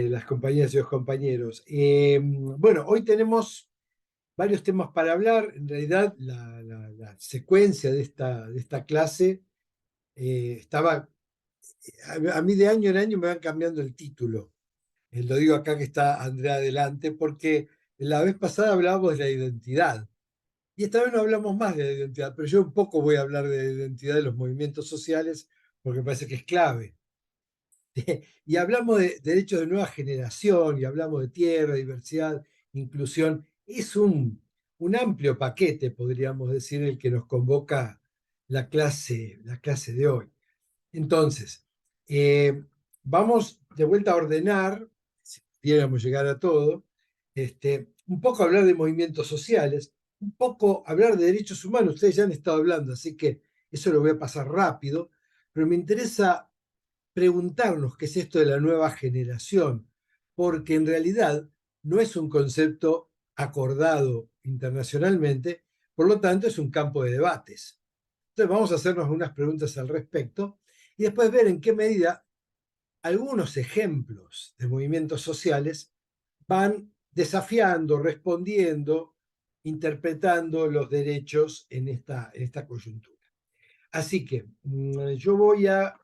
Las compañeras y los compañeros. Bueno, hoy tenemos varios temas para hablar. En realidad, la secuencia de esta clase estaba, a mí de año en año me van cambiando el título. Lo digo acá que está Andrea adelante, porque la vez pasada hablábamos de la identidad. Y esta vez no hablamos más de la identidad, pero yo un poco voy a hablar de la identidad de los movimientos sociales, porque me parece que es clave. Y hablamos de derechos de nueva generación, y hablamos de tierra, diversidad, inclusión. Es un amplio paquete, podríamos decir, el que nos convoca la clase de hoy. Entonces, eh, vamos de vuelta a ordenar, si pudiéramos llegar a todo, un poco hablar de movimientos sociales, un poco hablar de derechos humanos. Ustedes ya han estado hablando, así que eso lo voy a pasar rápido, pero me interesa preguntarnos qué es esto de la nueva generación, porque en realidad no es un concepto acordado internacionalmente, por lo tanto es un campo de debates. Entonces vamos a hacernos unas preguntas al respecto y después ver en qué medida algunos ejemplos de movimientos sociales van desafiando, respondiendo, interpretando los derechos en esta coyuntura. Así que yo voy a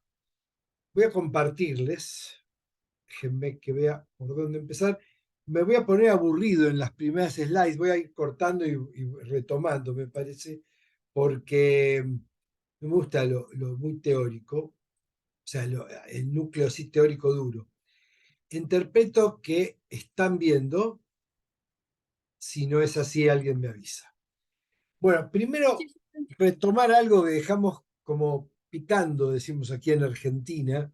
compartirles, déjenme que vea por dónde empezar. Me voy a poner aburrido en las primeras slides, voy a ir cortando y retomando, me parece, porque me gusta lo muy teórico, o sea, el núcleo así teórico duro. Interpreto que están viendo, si no es así, alguien me avisa. Bueno, primero retomar algo que dejamos como picando, decimos aquí en Argentina,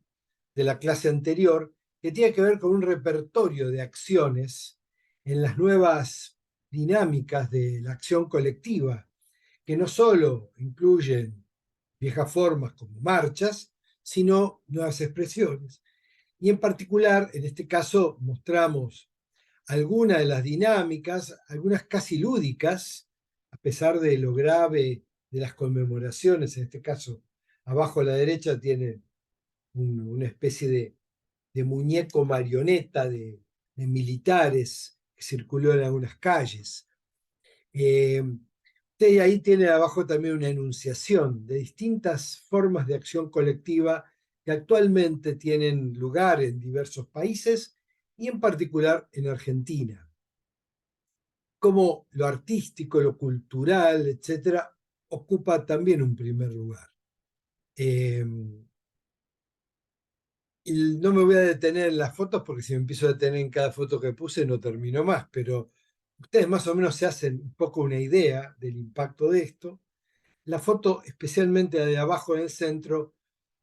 de la clase anterior, que tiene que ver con un repertorio de acciones en las nuevas dinámicas de la acción colectiva, que no solo incluyen viejas formas como marchas, sino nuevas expresiones. Y en particular, en este caso, mostramos algunas de las dinámicas, algunas casi lúdicas, a pesar de lo grave de las conmemoraciones. En este caso, abajo a la derecha tiene una especie de muñeco marioneta de militares que circuló en algunas calles. Eh, Usted ahí tiene abajo también una enunciación de distintas formas de acción colectiva que actualmente tienen lugar en diversos países y en particular en Argentina. Como lo artístico, lo cultural, etcétera, ocupa también un primer lugar. Eh, y no me voy a detener en las fotos porque si me empiezo a detener en cada foto que puse no termino más, pero ustedes más o menos se hacen un poco una idea del impacto de esto. La foto, especialmente la de abajo en el centro,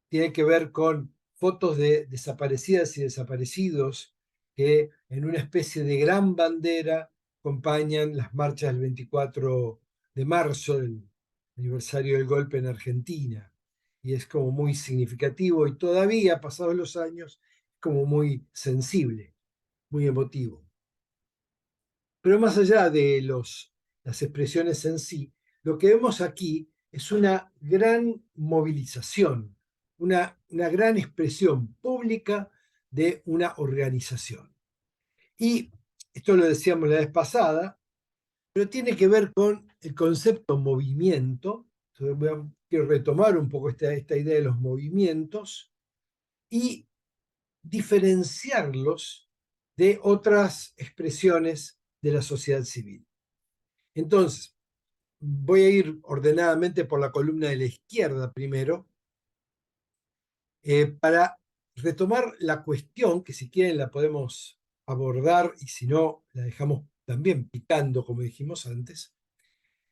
tiene que ver con fotos de desaparecidas y desaparecidos que en una especie de gran bandera acompañan las marchas del 24 de marzo, el aniversario del golpe en Argentina. Y es como muy significativo y todavía, pasados los años, como muy sensible, muy emotivo. Pero más allá de las expresiones en sí, lo que vemos aquí es una gran movilización, una gran expresión pública de una organización. Y esto lo decíamos la vez pasada, pero tiene que ver con el concepto movimiento. Entonces quiero retomar un poco esta idea de los movimientos y diferenciarlos de otras expresiones de la sociedad civil. Entonces, voy a ir ordenadamente por la columna de la izquierda primero, para retomar la cuestión, que si quieren la podemos abordar y si no, la dejamos también picando, como dijimos antes,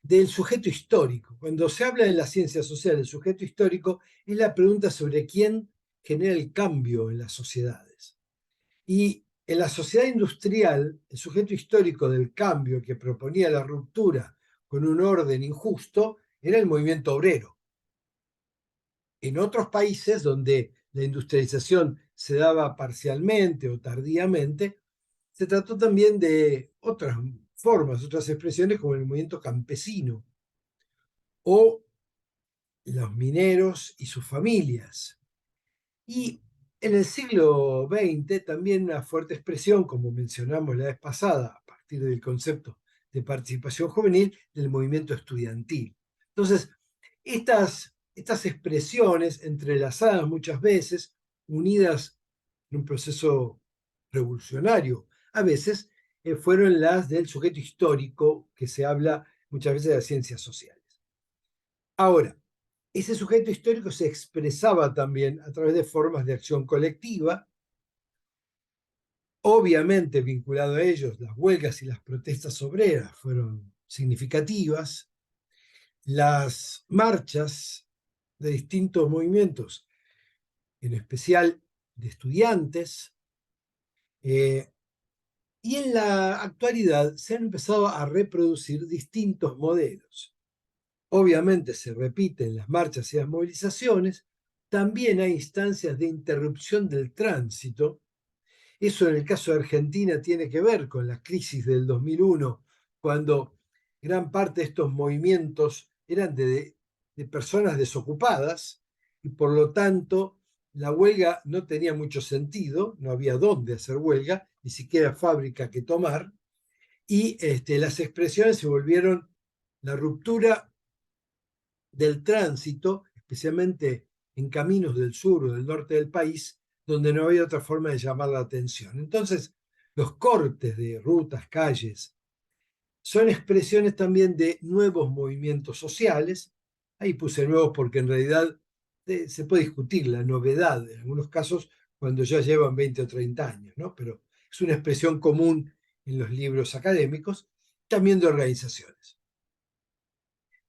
del sujeto histórico. Cuando se habla de la ciencia social, el sujeto histórico es la pregunta sobre quién genera el cambio en las sociedades. Y en la sociedad industrial, el sujeto histórico del cambio que proponía la ruptura con un orden injusto era el movimiento obrero. En otros países donde la industrialización se daba parcialmente o tardíamente, se trató también de otras formas, otras expresiones como el movimiento campesino o los mineros y sus familias. Y En el siglo XX también una fuerte expresión, como mencionamos la vez pasada, a partir del concepto de participación juvenil, del movimiento estudiantil. Entonces, estas expresiones entrelazadas muchas veces, unidas en un proceso revolucionario, a veces fueron las del sujeto histórico que se habla muchas veces de las ciencias sociales. Ahora, ese sujeto histórico se expresaba también a través de formas de acción colectiva, obviamente vinculado a ellos, las huelgas y las protestas obreras fueron significativas, las marchas de distintos movimientos, en especial de estudiantes, eh, y en la actualidad se han empezado a reproducir distintos modelos. Obviamente se repiten las marchas y las movilizaciones, también hay instancias de interrupción del tránsito. Eso en el caso de Argentina tiene que ver con la crisis del 2001, cuando gran parte de estos movimientos eran de personas desocupadas y por lo tanto la huelga no tenía mucho sentido, no había dónde hacer huelga, ni siquiera fábrica que tomar, y las expresiones se volvieron la ruptura del tránsito, especialmente en caminos del sur o del norte del país, donde no había otra forma de llamar la atención. Entonces, los cortes de rutas, calles, son expresiones también de nuevos movimientos sociales. Ahí puse nuevos porque en realidad se puede discutir la novedad en algunos casos cuando ya llevan 20 o 30 años, ¿no? Pero es una expresión común en los libros académicos, también de organizaciones.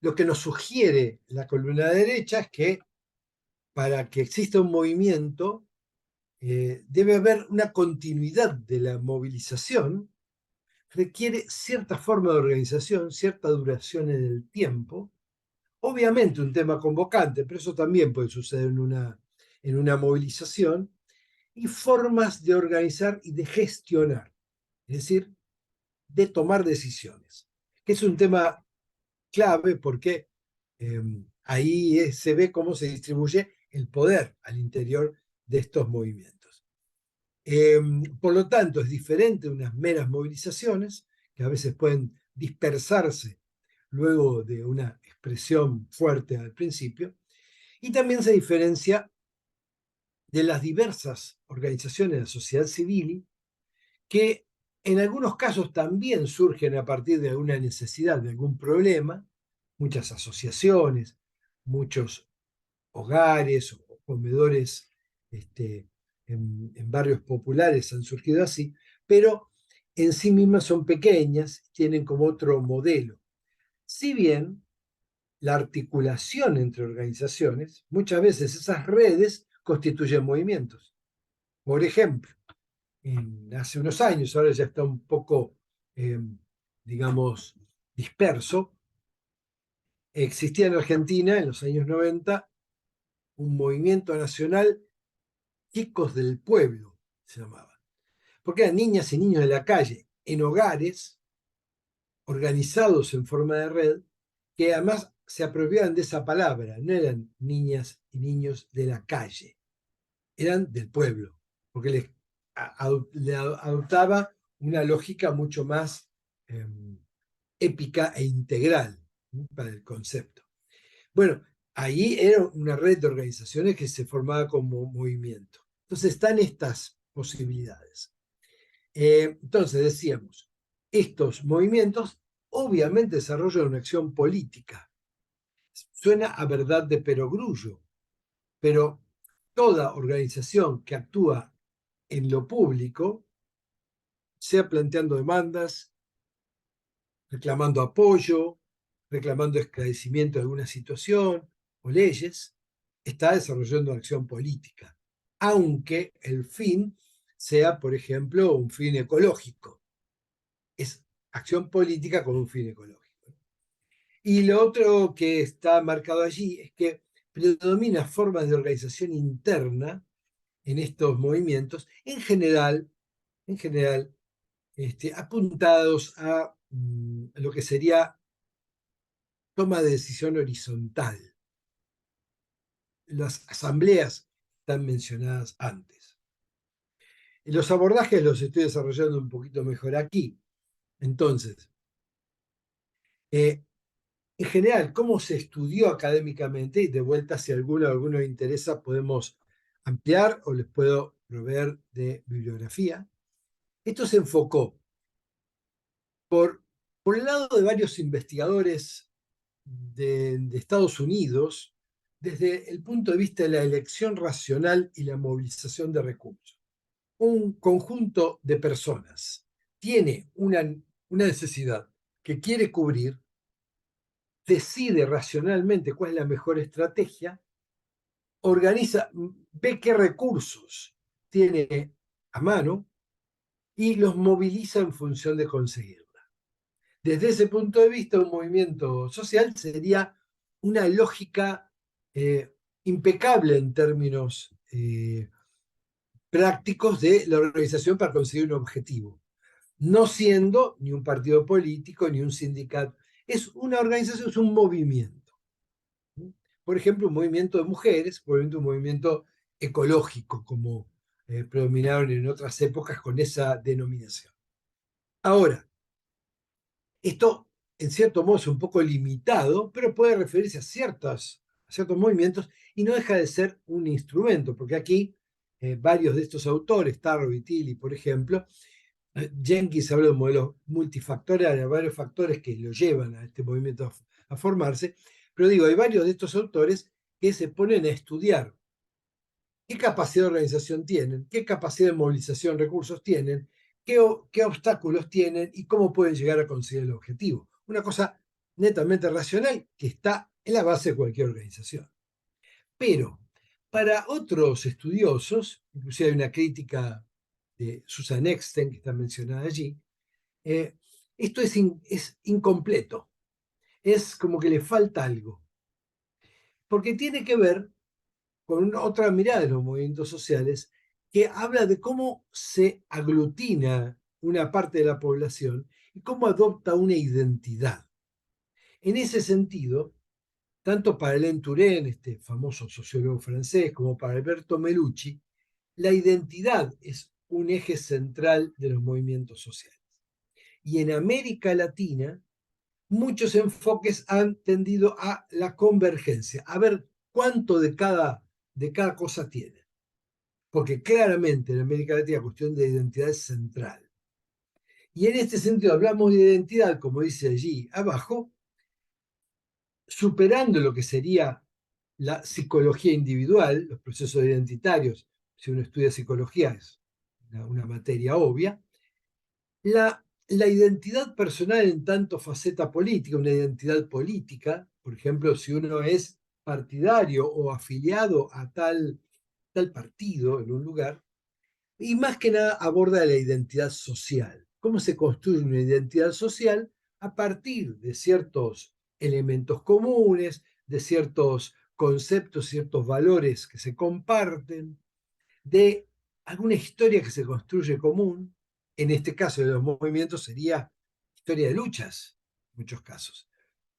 Lo que nos sugiere la columna derecha es que para que exista un movimiento debe haber una continuidad de la movilización, requiere cierta forma de organización, cierta duración en el tiempo, obviamente un tema convocante, pero eso también puede suceder en una movilización, y formas de organizar y de gestionar, es decir, de tomar decisiones, que es un tema clave porque ahí se ve cómo se distribuye el poder al interior de estos movimientos. Por lo tanto, es diferente de unas meras movilizaciones que a veces pueden dispersarse luego de una expresión fuerte al principio, y también se diferencia de las diversas organizaciones de la sociedad civil que en algunos casos también surgen a partir de alguna necesidad, de algún problema, muchas asociaciones, muchos hogares o comedores en barrios populares han surgido así, pero en sí mismas son pequeñas, tienen como otro modelo. Si bien la articulación entre organizaciones, muchas veces esas redes constituyen movimientos. Por ejemplo, hace unos años, ahora ya está un poco, eh, digamos, disperso, existía en Argentina en los años 90 un movimiento nacional, Chicos del Pueblo, se llamaba, porque eran niñas y niños de la calle, en hogares, organizados en forma de red, que además se apropiaban de esa palabra, no eran niñas y niños de la calle, eran del pueblo, porque le adoptaba una lógica mucho más eh, épica e integral, ¿no?, para el concepto. Bueno, ahí era una red de organizaciones que se formaba como movimiento. Entonces están estas posibilidades. Entonces decíamos, estos movimientos obviamente desarrollan una acción política. Suena a verdad de perogrullo, pero toda organización que actúa en lo público, sea planteando demandas, reclamando apoyo, reclamando esclarecimiento de alguna situación o leyes, está desarrollando acción política, aunque el fin sea, por ejemplo, un fin ecológico. Es acción política con un fin ecológico. Y lo otro que está marcado allí es que predomina formas de organización interna en estos movimientos, en general apuntados a lo que sería toma de decisión horizontal. Las asambleas están mencionadas antes. Los abordajes los estoy desarrollando un poquito mejor aquí. Entonces, eh, en general, ¿cómo se estudió académicamente? Y de vuelta, si alguno le interesa, podemos ampliar o les puedo proveer de bibliografía. Esto se enfocó por el lado de varios investigadores de Estados Unidos desde el punto de vista de la elección racional y la movilización de recursos. Un conjunto de personas tiene una necesidad que quiere cubrir, decide racionalmente cuál es la mejor estrategia, organiza, ve qué recursos tiene a mano y los moviliza en función de conseguirla. Desde ese punto de vista, un movimiento social sería una lógica impecable en términos prácticos de la organización para conseguir un objetivo, no siendo ni un partido político ni un sindicato. Es una organización, es un movimiento. Por ejemplo, un movimiento de mujeres, un movimiento ecológico, como predominaron en otras épocas con esa denominación. Ahora, esto en cierto modo es un poco limitado, pero puede referirse a ciertos movimientos y no deja de ser un instrumento, porque aquí varios de estos autores, Tarrow y Tilly, por ejemplo, Jenkins habla de un modelo multifactorial, hay varios factores que lo llevan a este movimiento a formarse, pero digo, hay varios de estos autores que se ponen a estudiar qué capacidad de organización tienen, qué capacidad de movilización de recursos tienen, qué obstáculos tienen y cómo pueden llegar a conseguir el objetivo. Una cosa netamente racional que está en la base de cualquier organización. Pero para otros estudiosos, inclusive hay una crítica de Susan Eckstein, que está mencionada allí, eh, esto es incompleto, es como que le falta algo, porque tiene que ver con otra mirada de los movimientos sociales que habla de cómo se aglutina una parte de la población y cómo adopta una identidad. En ese sentido, tanto para Alain Touraine, este famoso sociólogo francés, como para Alberto Melucci, la identidad es un eje central de los movimientos sociales. Y en América Latina, muchos enfoques han tendido a la convergencia, a ver cuánto de cada cosa tiene. Porque claramente en América Latina la cuestión de identidad es central. Y en este sentido hablamos de identidad, como dice allí abajo, superando lo que sería la psicología individual, los procesos identitarios, si uno estudia psicología es una materia obvia, la identidad personal en tanto faceta política, una identidad política, por ejemplo, si uno es partidario o afiliado a tal partido en un lugar, y más que nada aborda la identidad social. ¿Cómo se construye una identidad social a partir de ciertos elementos comunes, de ciertos conceptos, ciertos valores que se comparten, de alguna historia que se construye común? En este caso de los movimientos sería historia de luchas, en muchos casos.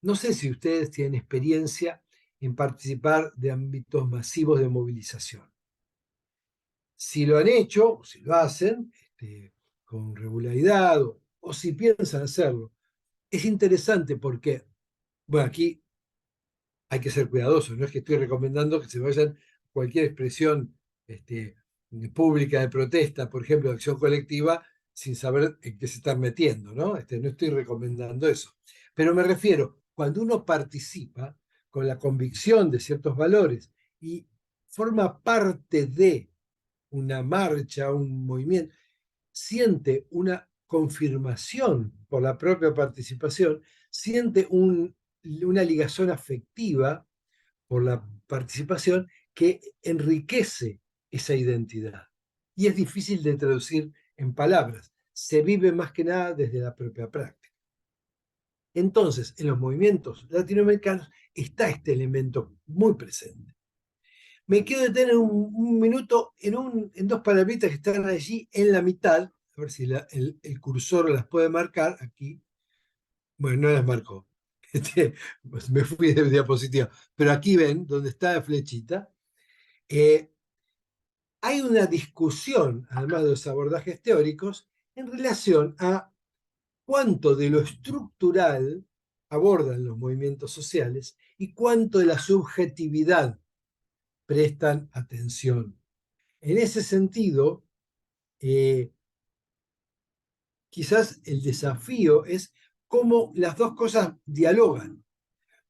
No sé si ustedes tienen experiencia en participar de ámbitos masivos de movilización. Si lo han hecho, o si lo hacen con regularidad, o si piensan hacerlo, es interesante porque, bueno, aquí hay que ser cuidadoso, no es que estoy recomendando que se vayan a cualquier expresión este, pública de protesta, por ejemplo, de acción colectiva, sin saber en qué se están metiendo, ¿no? No estoy recomendando eso. Pero me refiero, cuando uno participa con la convicción de ciertos valores y forma parte de una marcha, un movimiento, siente una confirmación por la propia participación, siente una ligazón afectiva por la participación que enriquece esa identidad. Y es difícil de traducir en palabras. Se vive más que nada desde la propia práctica. Entonces, en los movimientos latinoamericanos está este elemento muy presente. Me quiero detener un minuto en dos palabritas que están allí en la mitad, a ver si el cursor las puede marcar aquí. Bueno, no las marcó. Pues me fui de diapositiva. Pero aquí ven, donde está la flechita, eh, hay una discusión, además de los abordajes teóricos, en relación a cuánto de lo estructural abordan los movimientos sociales y cuánto de la subjetividad prestan atención. En ese sentido, eh, quizás el desafío es cómo las dos cosas dialogan,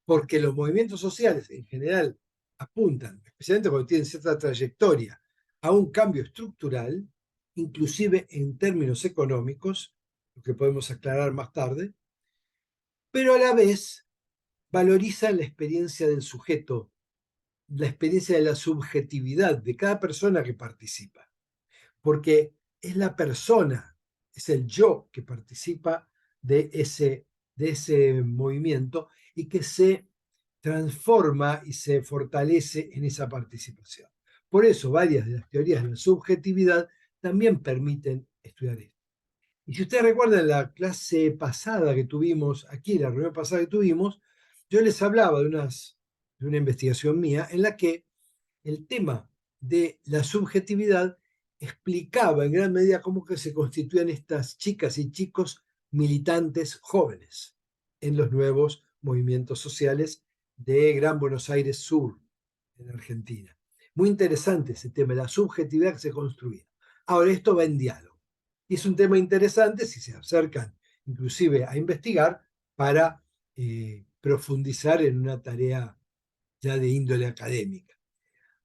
porque los movimientos sociales en general apuntan, especialmente cuando tienen cierta trayectoria, a un cambio estructural, inclusive en términos económicos, lo que podemos aclarar más tarde, pero a la vez valorizan la experiencia del sujeto, la experiencia de la subjetividad de cada persona que participa, porque es la persona, es el yo que participa de ese movimiento y que se transforma y se fortalece en esa participación. Por eso varias de las teorías de la subjetividad también permiten estudiar esto. Y si ustedes recuerdan la clase pasada que tuvimos aquí, la reunión pasada que tuvimos, yo les hablaba de una investigación mía en la que el tema de la subjetividad explicaba en gran medida cómo que se constituían estas chicas y chicos militantes jóvenes en los nuevos movimientos sociales de Gran Buenos Aires Sur, en Argentina. Muy interesante ese tema, la subjetividad que se construía. Ahora, esto va en diálogo. Y es un tema interesante si se acercan inclusive a investigar para profundizar en una tarea ya de índole académica.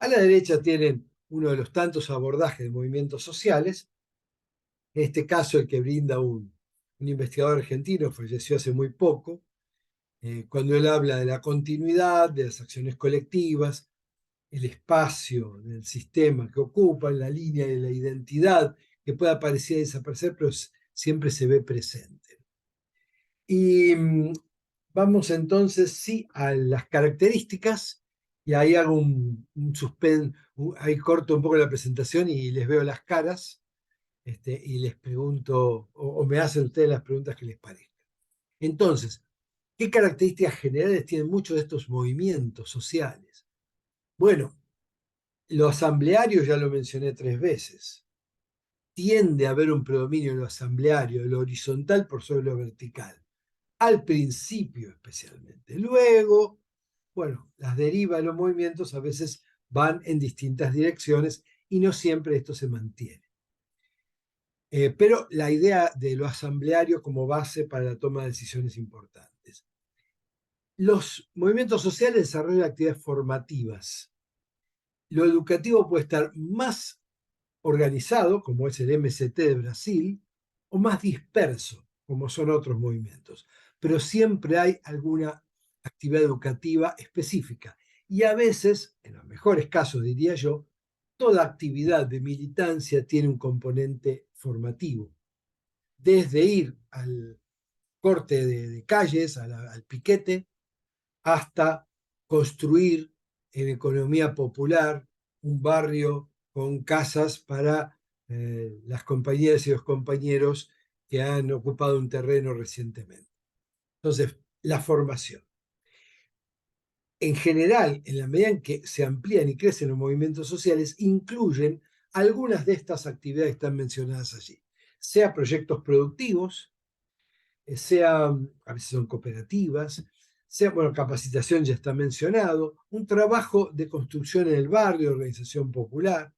A la derecha tienen uno de los tantos abordajes de movimientos sociales, en este caso el que brinda un investigador argentino, falleció hace muy poco, cuando él habla de la continuidad, de las acciones colectivas, el espacio del sistema que ocupan, la línea de la identidad, que puede aparecer y desaparecer, pero siempre se ve presente. Y vamos entonces, sí, a las características, y ahí hago un suspenso, ahí corto un poco la presentación y les veo las caras, y les pregunto, o me hacen ustedes las preguntas que les parezcan. Entonces, ¿qué características generales tienen muchos de estos movimientos sociales? Bueno, lo asambleario ya lo mencioné 3 veces. Tiende a haber un predominio de lo asambleario, de lo horizontal por sobre lo vertical. Al principio especialmente. Luego, bueno, las derivas de los movimientos a veces van en distintas direcciones y no siempre esto se mantiene. Pero la idea de lo asambleario como base para la toma de decisiones importantes. Los movimientos sociales desarrollan actividades formativas. Lo educativo puede estar más organizado, como es el MST de Brasil, o más disperso, como son otros movimientos. Pero siempre hay alguna actividad educativa específica. Y a veces, en los mejores casos diría yo, toda actividad de militancia tiene un componente formativo. Desde ir al corte de calles, al piquete, hasta construir en economía popular un barrio con casas para las compañeras y los compañeros que han ocupado un terreno recientemente. Entonces, la formación. En general, en la medida en que se amplían y crecen los movimientos sociales, incluyen algunas de estas actividades que están mencionadas allí, sea proyectos productivos, sea, a veces son cooperativas, sea, bueno, capacitación ya está mencionado, un trabajo de construcción en el barrio, organización popular,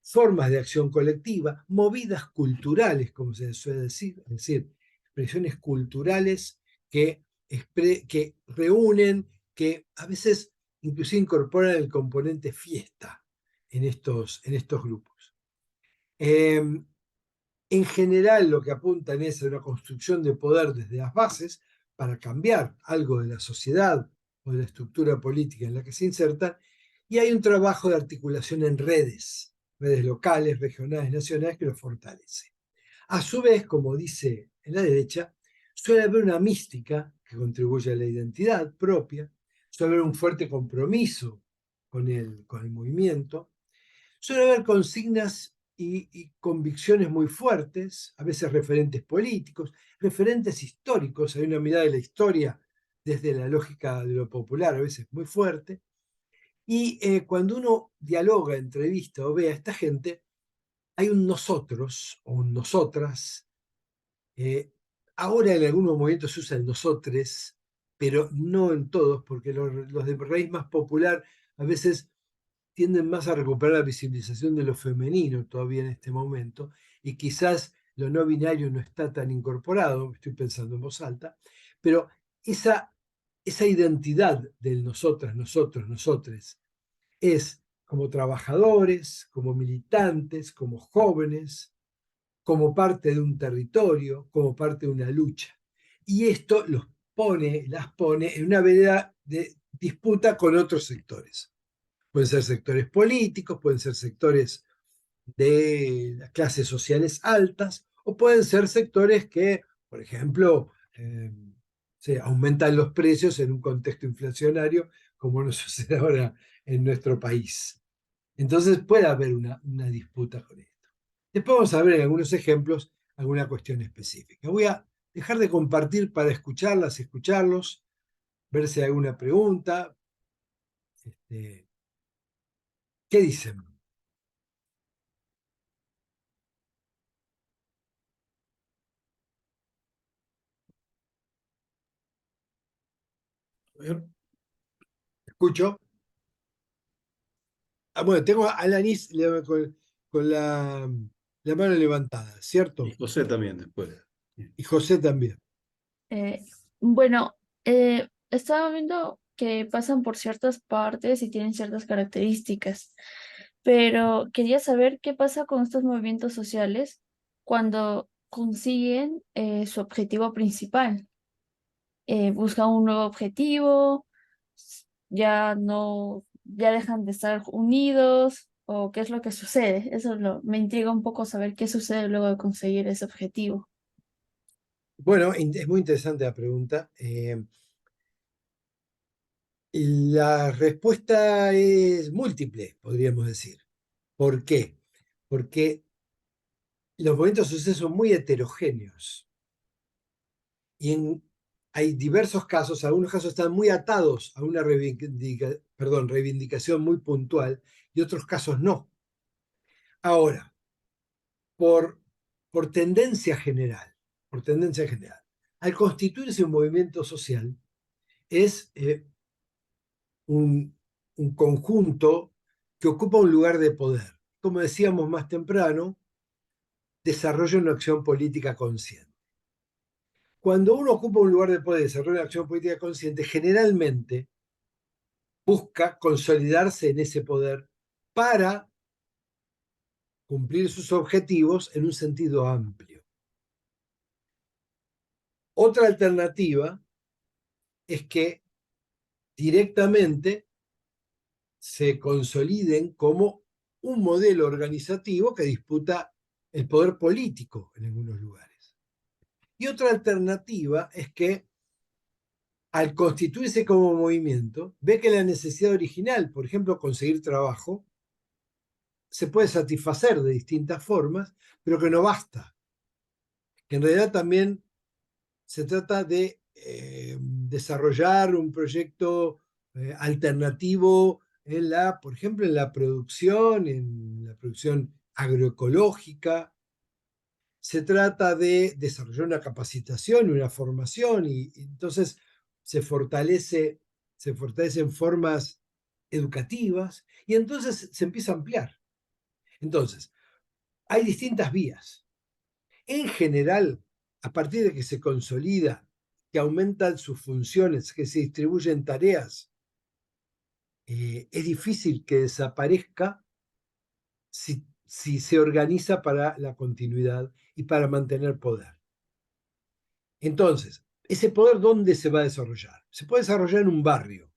formas de acción colectiva, movidas culturales, como se suele decir, es decir, expresiones culturales que reúnen, que a veces inclusive incorporan el componente fiesta en estos grupos. En general, lo que apuntan es a una construcción de poder desde las bases para cambiar algo de la sociedad o de la estructura política en la que se insertan, y hay un trabajo de articulación en redes, redes locales, regionales, nacionales, que lo fortalece. A su vez, como dice en la derecha, suele haber una mística que contribuye a la identidad propia, suele haber un fuerte compromiso con el movimiento, suele haber consignas y convicciones muy fuertes, a veces referentes políticos, referentes históricos. Hay una mirada de la historia desde la lógica de lo popular, a veces muy fuerte. Y cuando uno dialoga, entrevista o ve a esta gente, hay un nosotros o un nosotras. Ahora en algunos momentos se usa el nosotres, pero no en todos, porque los de raíz más popular a veces tienden más a recuperar la visibilización de lo femenino todavía en este momento, y quizás lo no binario no está tan incorporado, estoy pensando en voz alta, pero esa identidad del nosotras, nosotros, nosotres, es como trabajadores, como militantes, como jóvenes, como parte de un territorio, como parte de una lucha. Y esto las pone en una vereda de disputa con otros sectores. Pueden ser sectores políticos, pueden ser sectores de las clases sociales altas, o pueden ser sectores que, por ejemplo, se aumentan los precios en un contexto inflacionario, como nos sucede ahora en nuestro país. Entonces puede haber una disputa con esto. Después vamos a ver en algunos ejemplos alguna cuestión específica. Voy a dejar de compartir para escucharlas, escucharlos, ver si hay alguna pregunta. Este, ¿Qué dicen? A ver, escucho. Bueno, tengo a Alanis con la mano levantada, Y ¿cierto? José también después. Y José también. Eh, bueno, estaba viendo que pasan por ciertas partes y tienen ciertas características, pero quería saber qué pasa con estos movimientos sociales cuando consiguen su objetivo principal. Buscan un nuevo objetivo, ya no, ya dejan de estar unidos, o qué es lo que sucede. Me intriga un poco saber qué sucede luego de conseguir ese objetivo. Bueno, es muy interesante la pregunta. La respuesta es múltiple, podríamos decir. ¿Por qué? Porque los movimientos sociales son muy heterogéneos y hay diversos casos, algunos casos están muy atados a una reivindicación muy puntual y otros casos no. Ahora, por, por tendencia general, por tendencia general, al constituirse un movimiento social, es un, un conjunto que ocupa un lugar de poder. Como decíamos más temprano, desarrolla una acción política consciente. Cuando uno ocupa un lugar de poder y desarrolla una acción política consciente, generalmente busca consolidarse en ese poder para cumplir sus objetivos en un sentido amplio. Otra alternativa es que directamente se consoliden como un modelo organizativo que disputa el poder político en algunos lugares. Y otra alternativa es que al constituirse como movimiento, ve que la necesidad original, por ejemplo, conseguir trabajo, se puede satisfacer de distintas formas, pero que no basta. Que en realidad también se trata de desarrollar un proyecto alternativo por ejemplo, en la producción agroecológica. Se trata de desarrollar una capacitación, una formación, y entonces se fortalecen formas educativas, y entonces se empieza a ampliar. Entonces, hay distintas vías. En general, a partir de que se consolida, que aumentan sus funciones, que se distribuyen tareas, es difícil que desaparezca si se organiza para la continuidad y para mantener poder. Entonces, ¿ese poder dónde se va a desarrollar? Se puede desarrollar en un barrio.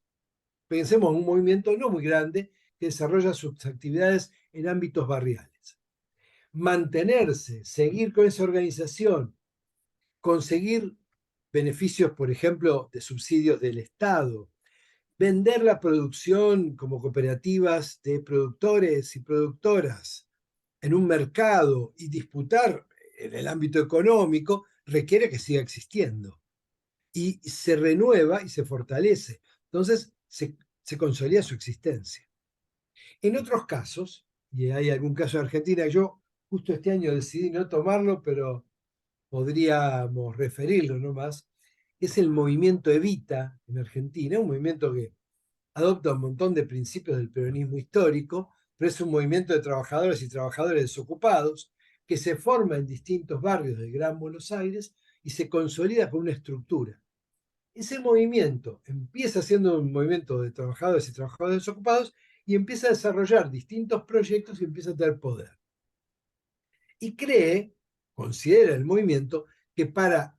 Pensemos en un movimiento no muy grande que desarrolla sus actividades en ámbitos barriales. Mantenerse, seguir con esa organización, conseguir beneficios, por ejemplo, de subsidios del Estado, vender la producción como cooperativas de productores y productoras en un mercado y disputar en el ámbito económico, requiere que siga existiendo y se renueva y se fortalece. Entonces, se consolida su existencia. En otros casos, y hay algún caso en Argentina, yo justo este año decidí no tomarlo, pero podríamos referirlo nomás, es el movimiento Evita en Argentina, un movimiento que adopta un montón de principios del peronismo histórico, pero es un movimiento de trabajadores y trabajadores desocupados que se forma en distintos barrios del Gran Buenos Aires y se consolida con una estructura. Ese movimiento empieza siendo un movimiento de trabajadores y trabajadores desocupados y empieza a desarrollar distintos proyectos y empieza a tener poder. Y considera el movimiento, que para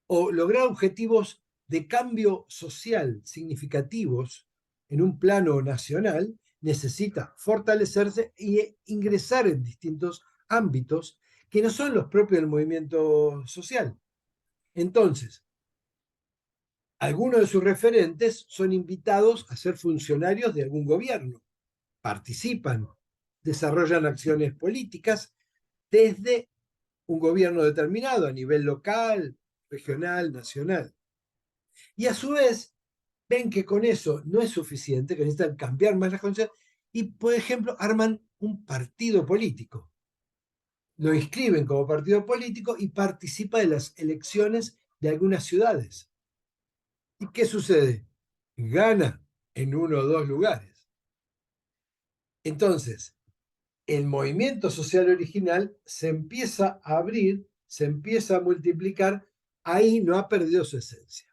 lograr objetivos de cambio social significativos en un plano nacional, necesita fortalecerse e ingresar en distintos ámbitos que no son los propios del movimiento social. Entonces, algunos de sus referentes son invitados a ser funcionarios de algún gobierno, participan, desarrollan acciones políticas desde un gobierno determinado a nivel local, regional, nacional. Y a su vez, ven que con eso no es suficiente, que necesitan cambiar más las condiciones y, por ejemplo, arman un partido político. Lo inscriben como partido político y participa de las elecciones de algunas ciudades. ¿Y qué sucede? Gana en uno o dos lugares. Entonces, el movimiento social original se empieza a abrir, se empieza a multiplicar, ahí no ha perdido su esencia.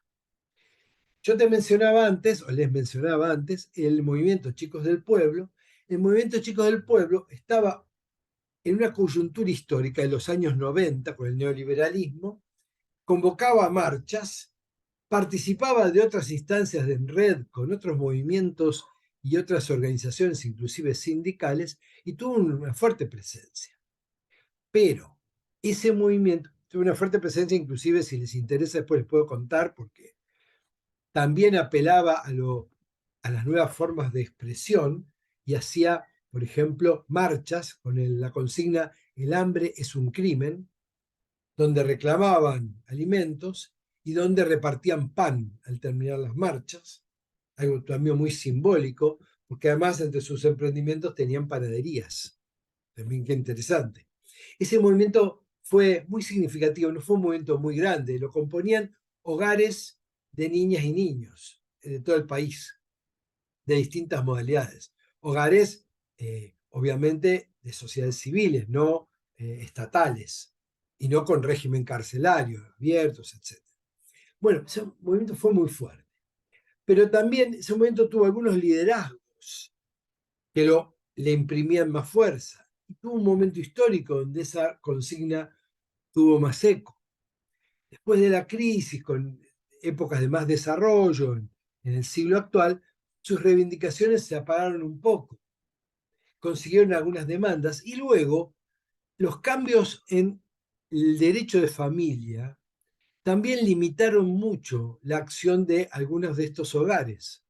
Yo te mencionaba antes, o les mencionaba antes, el movimiento Chicos del Pueblo. El movimiento Chicos del Pueblo estaba en una coyuntura histórica de los años 90 con el neoliberalismo, convocaba marchas, participaba de otras instancias de red con otros movimientos y otras organizaciones, inclusive sindicales, y tuvo una fuerte presencia. Pero ese movimiento tuvo una fuerte presencia, inclusive si les interesa después les puedo contar, porque también apelaba a las nuevas formas de expresión y hacía, por ejemplo, marchas con la consigna "El hambre es un crimen", donde reclamaban alimentos y donde repartían pan al terminar las marchas, algo también muy simbólico, porque además entre sus emprendimientos tenían panaderías. También qué interesante. Ese movimiento fue muy significativo, no fue un movimiento muy grande, lo componían hogares de niñas y niños de todo el país, de distintas modalidades. Hogares, obviamente, de sociedades civiles, no estatales, y no con régimen carcelario, abiertos, etc. Bueno, ese movimiento fue muy fuerte, pero también ese movimiento tuvo algunos liderazgos que le imprimían más fuerza. Y tuvo un momento histórico donde esa consigna tuvo más eco. Después de la crisis, con épocas de más desarrollo en el siglo actual, sus reivindicaciones se apagaron un poco, consiguieron algunas demandas y luego los cambios en el derecho de familia también limitaron mucho la acción de algunos de estos hogares.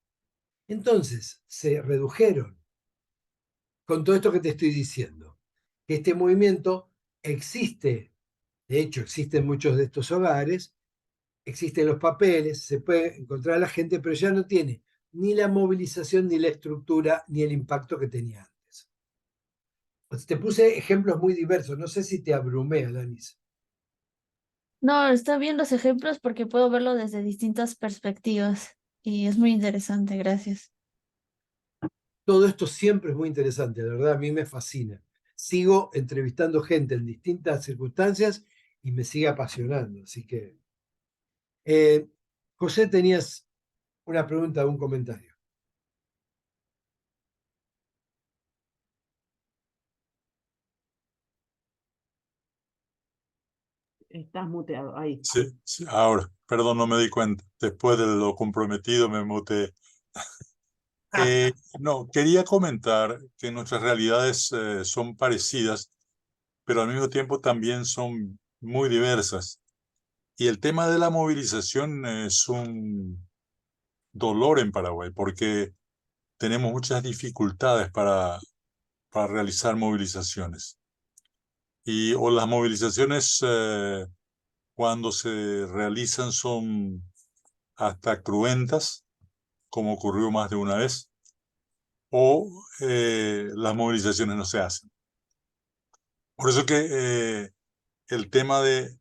Entonces se redujeron. Con todo esto que te estoy diciendo, que este movimiento existe, de hecho existen muchos de estos hogares, existen los papeles, se puede encontrar a la gente, pero ya no tiene ni la movilización, ni la estructura, ni el impacto que tenía antes. Pues te puse ejemplos muy diversos, no sé si te abrumé, Alanis. No, está bien los ejemplos porque puedo verlo desde distintas perspectivas y es muy interesante, gracias. Todo esto siempre es muy interesante, la verdad a mí me fascina. Sigo entrevistando gente en distintas circunstancias y me sigue apasionando, así que... José, tenías una pregunta, un comentario. Estás muteado ahí. Sí, sí, ahora, perdón, no me di cuenta. Después de lo comprometido me muteé. No, quería comentar que nuestras realidades son parecidas, pero al mismo tiempo también son muy diversas. Y el tema de la movilización es un dolor en Paraguay, porque tenemos muchas dificultades para realizar movilizaciones. O las movilizaciones cuando se realizan son hasta cruentas, como ocurrió más de una vez, o las movilizaciones no se hacen. Por eso que el tema de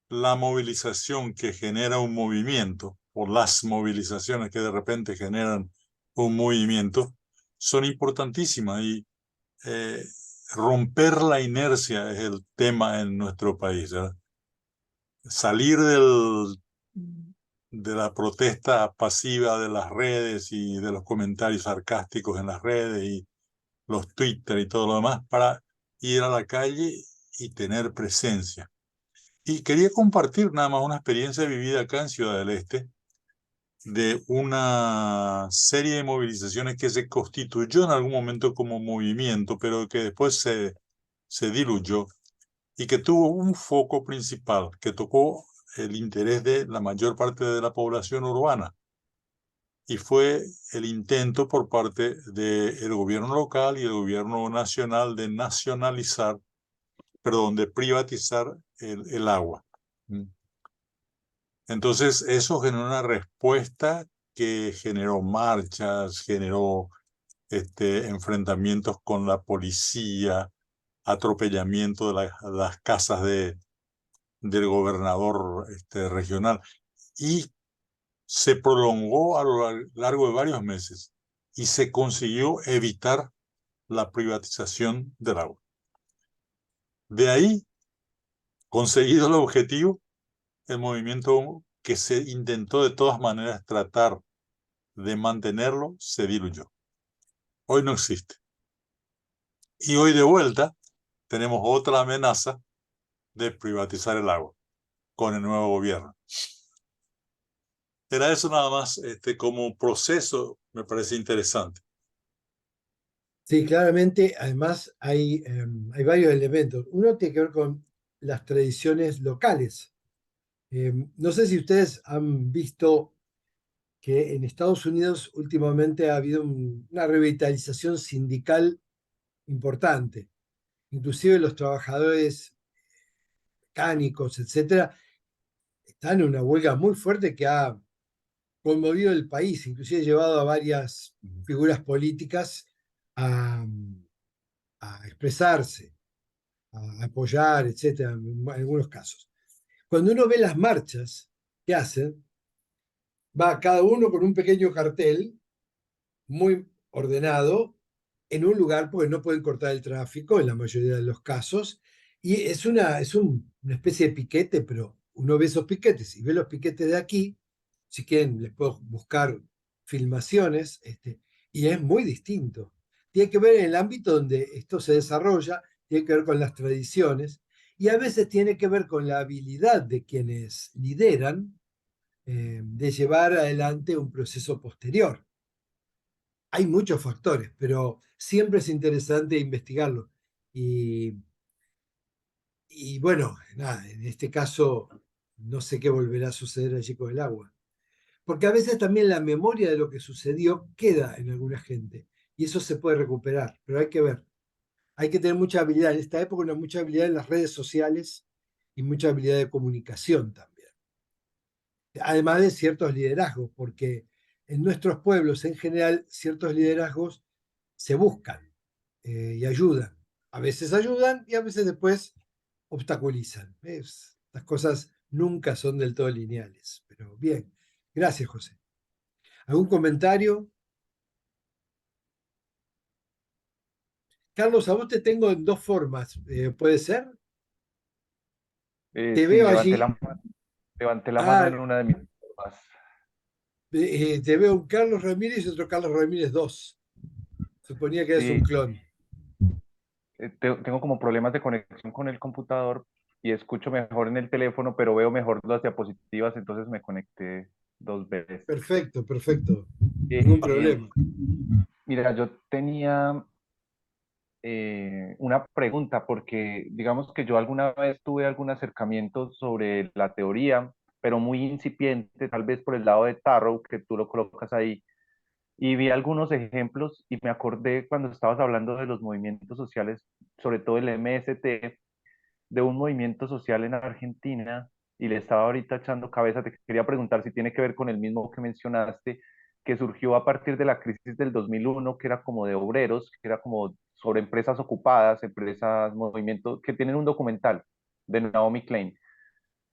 la movilización que genera un movimiento, o las movilizaciones que de repente generan un movimiento, son importantísimas y eh, romper la inercia es el tema en nuestro país, ¿verdad? Salir de la protesta pasiva de las redes y de los comentarios sarcásticos en las redes y los Twitter y todo lo demás para ir a la calle y tener presencia. Y quería compartir nada más una experiencia vivida acá en Ciudad del Este de una serie de movilizaciones que se constituyó en algún momento como movimiento, pero que después se diluyó y que tuvo un foco principal que tocó el interés de la mayor parte de la población urbana. Y fue el intento por parte del gobierno local y el gobierno nacional de nacionalizar, perdón, de privatizar el agua. Entonces, eso generó una respuesta que generó marchas, generó enfrentamientos con la policía, atropellamiento de las casas del gobernador regional. Y se prolongó a lo largo de varios meses y se consiguió evitar la privatización del agua. De ahí, conseguido el objetivo, el movimiento que se intentó de todas maneras tratar de mantenerlo se diluyó. Hoy no existe. Y hoy de vuelta tenemos otra amenaza de privatizar el agua con el nuevo gobierno. Era eso nada más, como proceso me parece interesante. Sí, claramente, además hay varios elementos. Uno tiene que ver con las tradiciones locales. No sé si ustedes han visto que en Estados Unidos últimamente ha habido una revitalización sindical importante. Inclusive los trabajadores mecánicos, etcétera, están en una huelga muy fuerte que ha conmovido el país, inclusive llevado a varias figuras políticas a, a expresarse, a apoyar, etcétera, en algunos casos. Cuando uno ve las marchas que hacen, va cada uno con un pequeño cartel muy ordenado en un lugar porque no pueden cortar el tráfico en la mayoría de los casos. Y una especie de piquete, pero uno ve esos piquetes y ve los piquetes de aquí. Si quieren, les puedo buscar filmaciones, y es muy distinto. Tiene que ver en el ámbito donde esto se desarrolla, tiene que ver con las tradiciones y a veces tiene que ver con la habilidad de quienes lideran de llevar adelante un proceso posterior. Hay muchos factores, pero siempre es interesante investigarlo. Y, y bueno, nada, en este caso no sé qué volverá a suceder allí con el agua. Porque a veces también la memoria de lo que sucedió queda en alguna gente y eso se puede recuperar, pero hay que ver. Hay que tener mucha habilidad en esta época, mucha habilidad en las redes sociales y mucha habilidad de comunicación también. Además de ciertos liderazgos, porque en nuestros pueblos en general ciertos liderazgos se buscan y ayudan. A veces ayudan y a veces después obstaculizan. Las cosas nunca son del todo lineales. Pero bien, gracias, José. ¿Algún comentario? Carlos, a vos te tengo en dos formas. ¿Puede ser? Te Sí, veo allí. levanté la mano Ah, en una de mis formas. te veo un Carlos Ramírez y otro Carlos Ramírez 2. Suponía que eres un Sí, clon. tengo como problemas de conexión con el computador y escucho mejor en el teléfono, pero veo mejor las diapositivas, entonces me conecté dos veces. Perfecto, perfecto. Ningún Eh, problema. Mira, yo tenía una pregunta porque digamos que yo alguna vez tuve algún acercamiento sobre la teoría, pero muy incipiente, tal vez por el lado de Tarrow, que tú lo colocas ahí, y vi algunos ejemplos y me acordé cuando estabas hablando de los movimientos sociales, sobre todo el MST, de un movimiento social en Argentina y le estaba ahorita echando cabeza, te quería preguntar si tiene que ver con el mismo que mencionaste, que surgió a partir de la crisis del 2001, que era como de obreros, que era como sobre empresas ocupadas, empresas, movimientos, que tienen un documental de Naomi Klein.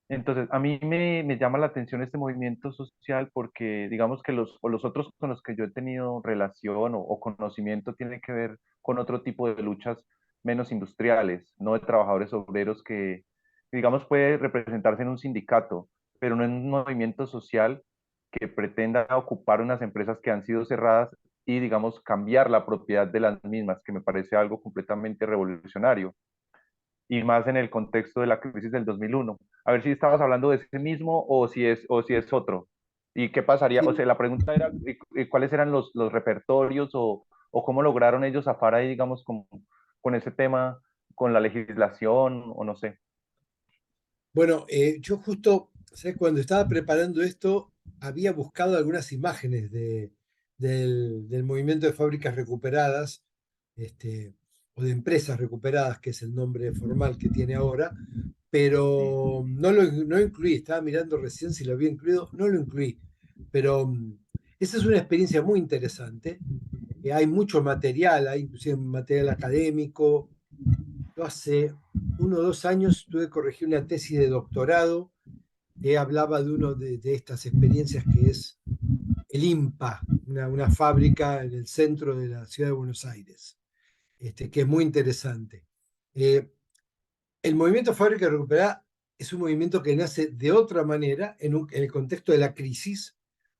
Entonces, a mí me llama la atención este movimiento social porque digamos que los otros con los que yo he tenido relación o conocimiento tienen que ver con otro tipo de luchas menos industriales, no de trabajadores obreros que, digamos, puede representarse en un sindicato, pero no en un movimiento social que pretenda ocupar unas empresas que han sido cerradas y, digamos, cambiar la propiedad de las mismas, que me parece algo completamente revolucionario y más en el contexto de la crisis del 2001. A ver si estabas hablando de ese mismo o si es otro. ¿Y qué pasaría? O Sí. sea, la pregunta era, ¿cuáles eran los repertorios o cómo lograron ellos zafar ahí, digamos, con ese tema, con la legislación o no sé? Bueno, yo justo, ¿sabes? Cuando estaba preparando esto, había buscado algunas imágenes del movimiento de fábricas recuperadas, este, o de empresas recuperadas, que es el nombre formal que tiene ahora, Sí. pero no lo incluí. Estaba mirando recién si lo había incluido, no lo incluí. Pero esa es una experiencia muy interesante. Hay mucho material, hay inclusive material académico. Yo hace 1 o 2 años tuve que corregir una tesis de doctorado que hablaba de una de estas experiencias que es el IMPA, una fábrica en el centro de la ciudad de Buenos Aires, que es muy interesante. Eh, el movimiento Fábrica Recuperada es un movimiento que nace de otra manera en el contexto de la crisis,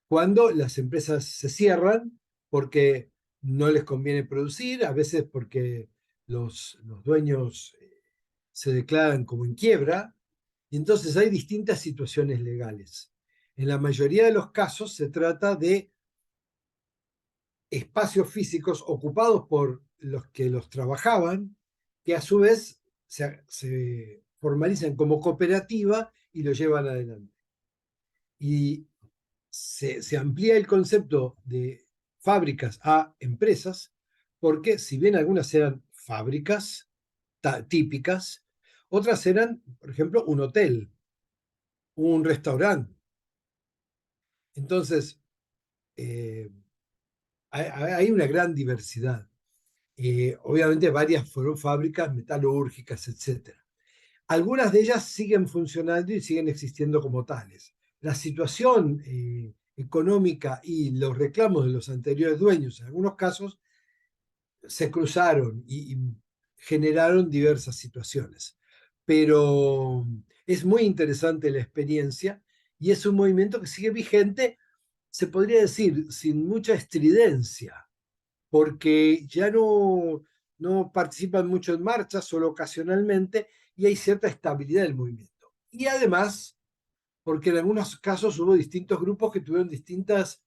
cuando las empresas se cierran porque no les conviene producir, a veces porque los dueños se declaran como en quiebra, y entonces hay distintas situaciones legales. En la mayoría de los casos se trata de espacios físicos ocupados por los que los trabajaban, que a su vez se formalizan como cooperativa y lo llevan adelante. Y se amplía el concepto de fábricas a empresas, porque si bien algunas eran fábricas típicas, otras eran, por ejemplo, un hotel, un restaurante. Entonces, eh, hay una gran diversidad. Obviamente varias fueron fábricas metalúrgicas, etcétera. Algunas de ellas siguen funcionando y siguen existiendo como tales. La situación económica y los reclamos de los anteriores dueños, en algunos casos, se cruzaron y generaron diversas situaciones. Pero es muy interesante la experiencia y es un movimiento que sigue vigente, se podría decir, sin mucha estridencia, porque ya no participan mucho en marchas, solo ocasionalmente, y hay cierta estabilidad del movimiento. Y además, porque en algunos casos hubo distintos grupos que tuvieron distintas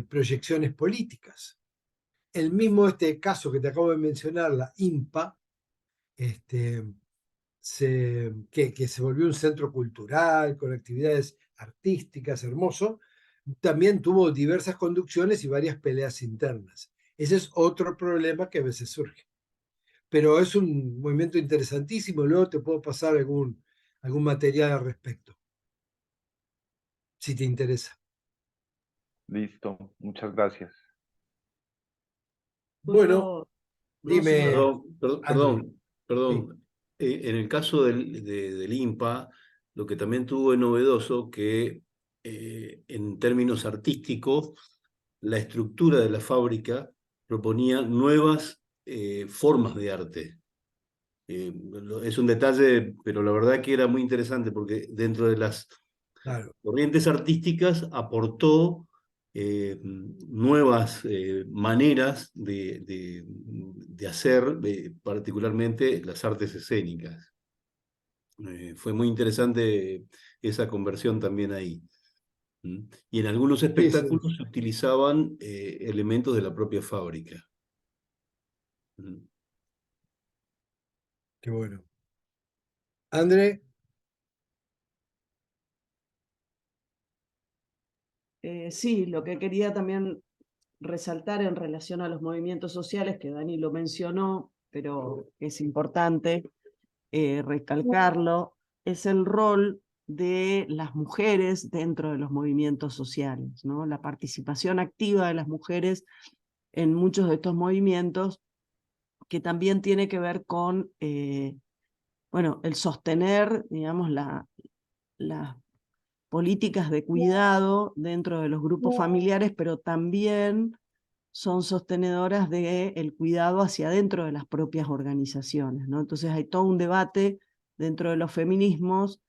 proyecciones políticas. El mismo caso que te acabo de mencionar, la IMPA, este, que se volvió un centro cultural con actividades artísticas, hermoso, también tuvo diversas conducciones y varias peleas internas. Ese es otro problema que a veces surge. Pero es un movimiento interesantísimo. Luego te puedo pasar algún material al respecto, si te interesa. Listo, muchas gracias. Bueno, ¿Puedo? No, sí, dime, André. Sí, Perdón. En el caso del IMPA, lo que también tuvo de novedoso que en términos artísticos, la estructura de la fábrica proponía nuevas formas de arte. Es un detalle, pero la verdad que era muy interesante porque dentro de las claro. corrientes artísticas aportó nuevas maneras de hacer, particularmente las artes escénicas. Fue muy interesante esa conversión también ahí. ¿Mm? Y en algunos Sí, sí, espectáculos se utilizaban elementos de la propia fábrica. ¿Mm? qué bueno. André, Sí, lo que quería también resaltar en relación a los movimientos sociales, que Dani lo mencionó, pero es importante recalcarlo, es el rol de las mujeres dentro de los movimientos sociales, ¿no? La participación activa de las mujeres en muchos de estos movimientos, que también tiene que ver con bueno, el sostener, digamos, las políticas de cuidado dentro de los grupos familiares, pero también son sostenedoras del cuidado hacia adentro de las propias organizaciones, ¿no? Entonces hay todo un debate dentro de los feminismos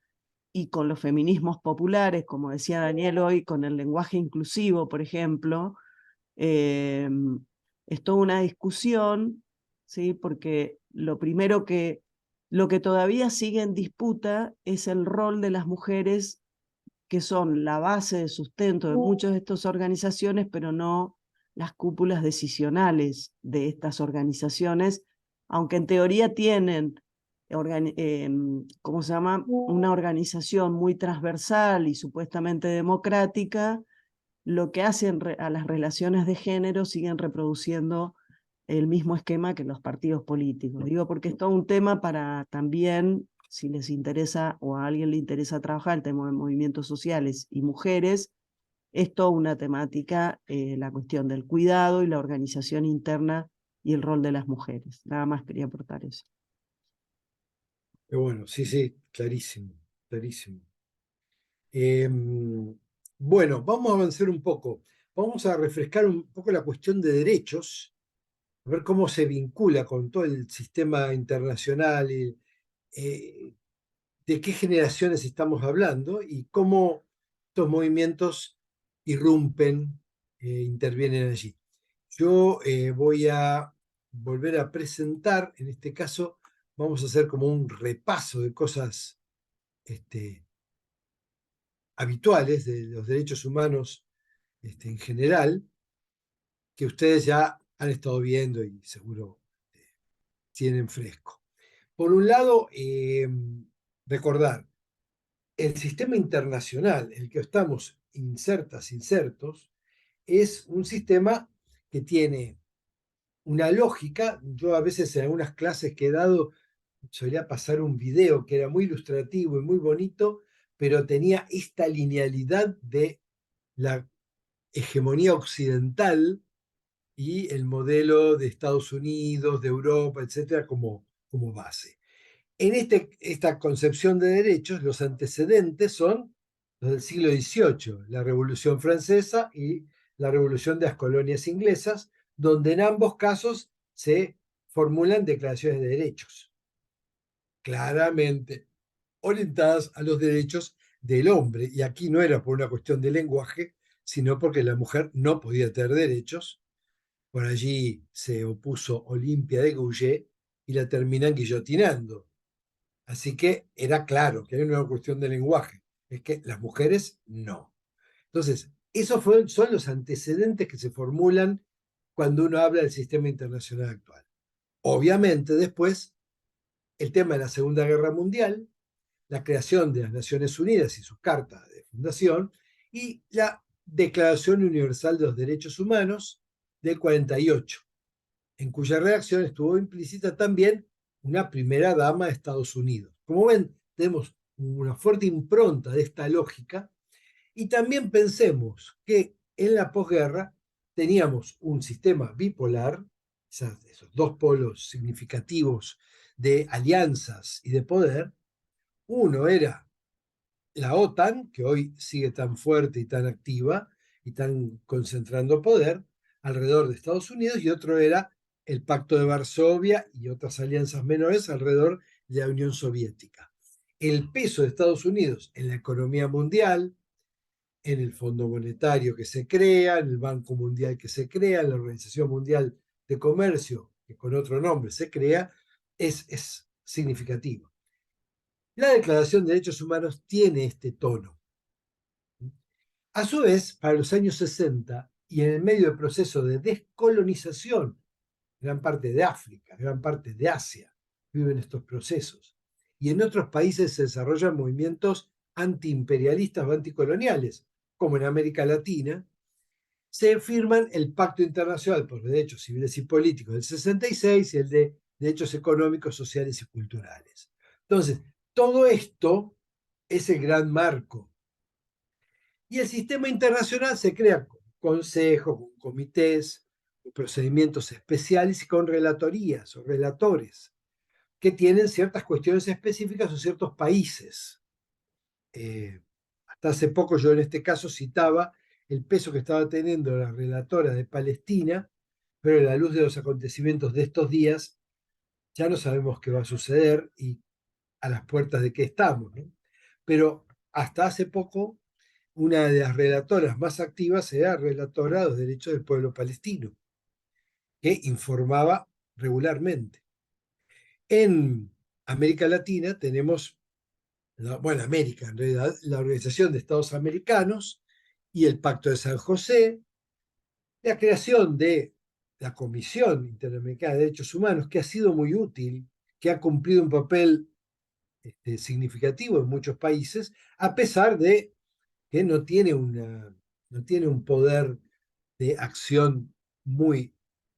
y con los feminismos populares, como decía Daniel hoy, con el lenguaje inclusivo, por ejemplo, es toda una discusión, ¿sí? Porque lo que todavía sigue en disputa es el rol de las mujeres, que son la base de sustento de muchas de estas organizaciones, pero no las cúpulas decisionales de estas organizaciones, aunque en teoría tienen, ¿cómo se llama?, una organización muy transversal y supuestamente democrática. Lo que hacen a las relaciones de género siguen reproduciendo el mismo esquema que los partidos políticos. Digo, porque es todo un tema para también, si les interesa o a alguien le interesa trabajar el tema de movimientos sociales y mujeres, es toda una temática, la cuestión del cuidado y la organización interna y el rol de las mujeres. Nada más quería aportar eso. Bueno, sí, sí, clarísimo, clarísimo. Bueno, vamos a avanzar un poco. Vamos a refrescar un poco la cuestión de derechos, a ver cómo se vincula con todo el sistema internacional y de qué generaciones estamos hablando y cómo estos movimientos irrumpen, intervienen allí. Yo voy a volver a presentar, en este caso vamos a hacer como un repaso de cosas habituales de los derechos humanos en general, que ustedes ya han estado viendo y seguro tienen fresco. Por un lado, recordar, el sistema internacional en el que estamos insertos, es un sistema que tiene una lógica. Yo a veces en algunas clases que he dado solía pasar un video que era muy ilustrativo y muy bonito, pero tenía esta linealidad de la hegemonía occidental y el modelo de Estados Unidos, de Europa, etcétera, como base. En esta concepción de derechos, los antecedentes son los del siglo XVIII, la Revolución Francesa y la Revolución de las Colonias Inglesas, donde en ambos casos se formulan declaraciones de derechos, claramente orientadas a los derechos del hombre. Y aquí no era por una cuestión de lenguaje, sino porque la mujer no podía tener derechos. Por allí se opuso Olimpia de Gouget y la terminan guillotinando. Así que era claro que era una cuestión de lenguaje, es que las mujeres no. Entonces, esos son los antecedentes que se formulan cuando uno habla del sistema internacional actual. Obviamente, después, el tema de la Segunda Guerra Mundial, la creación de las Naciones Unidas y su carta de fundación, y la Declaración Universal de los Derechos Humanos del 48, en cuya redacción estuvo implícita también una primera dama de Estados Unidos. Como ven, tenemos una fuerte impronta de esta lógica, y también pensemos que en la posguerra teníamos un sistema bipolar, esos dos polos significativos de alianzas y de poder. Uno era la OTAN, que hoy sigue tan fuerte y tan activa y tan concentrando poder alrededor de Estados Unidos, y otro era el Pacto de Varsovia y otras alianzas menores alrededor de la Unión Soviética. El peso de Estados Unidos en la economía mundial, en el Fondo Monetario que se crea, en el Banco Mundial que se crea, en la Organización Mundial de Comercio, que con otro nombre se crea, es significativo. La Declaración de Derechos Humanos tiene este tono. A su vez, para los años 60 y en el medio del proceso de descolonización, gran parte de África, gran parte de Asia viven estos procesos, y en otros países se desarrollan movimientos antiimperialistas o anticoloniales, como en América Latina, se firman el Pacto Internacional por Derechos Civiles y Políticos del 66 y el de Derechos Económicos, Sociales y Culturales. Entonces, todo esto es el gran marco. Y el sistema internacional se crea con consejos, con comités, con procedimientos especiales y con relatorías o relatores que tienen ciertas cuestiones específicas o ciertos países. Hasta hace poco yo en este caso citaba el peso que estaba teniendo la relatora de Palestina, pero a la luz de los acontecimientos de estos días ya no sabemos qué va a suceder y a las puertas de qué estamos, ¿no? Pero hasta hace poco una de las relatoras más activas era relatora de los derechos del pueblo palestino, que informaba regularmente. En América Latina tenemos, bueno, América en realidad, la Organización de Estados Americanos y el Pacto de San José, la creación de la Comisión Interamericana de Derechos Humanos, que ha sido muy útil, que ha cumplido un papel significativo en muchos países, a pesar de que no tiene un poder de acción muy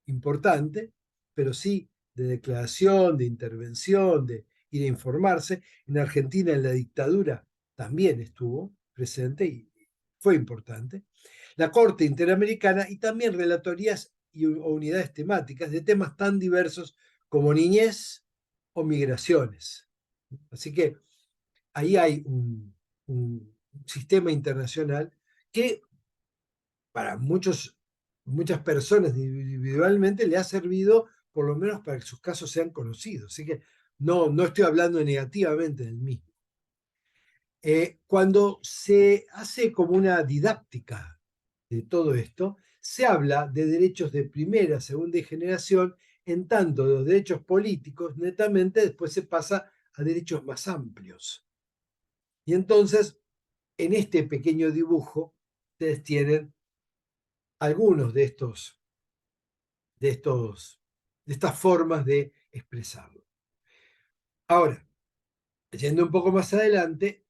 importante, pero sí de declaración, de intervención, de ir a informarse. En Argentina, en la dictadura, también estuvo presente y fue importante. La Corte Interamericana y también relatorías o unidades temáticas de temas tan diversos como niñez o migraciones. Así que ahí hay un sistema internacional que para muchas personas individualmente le ha servido por lo menos para que sus casos sean conocidos. Así que no estoy hablando negativamente del mismo. Cuando se hace como una didáctica de todo esto, se habla de derechos de primera, segunda y generación, en tanto los derechos políticos, netamente, después se pasa a derechos más amplios. Y entonces, en este pequeño dibujo, ustedes tienen algunos de estas formas de expresarlo. Ahora, yendo un poco más adelante,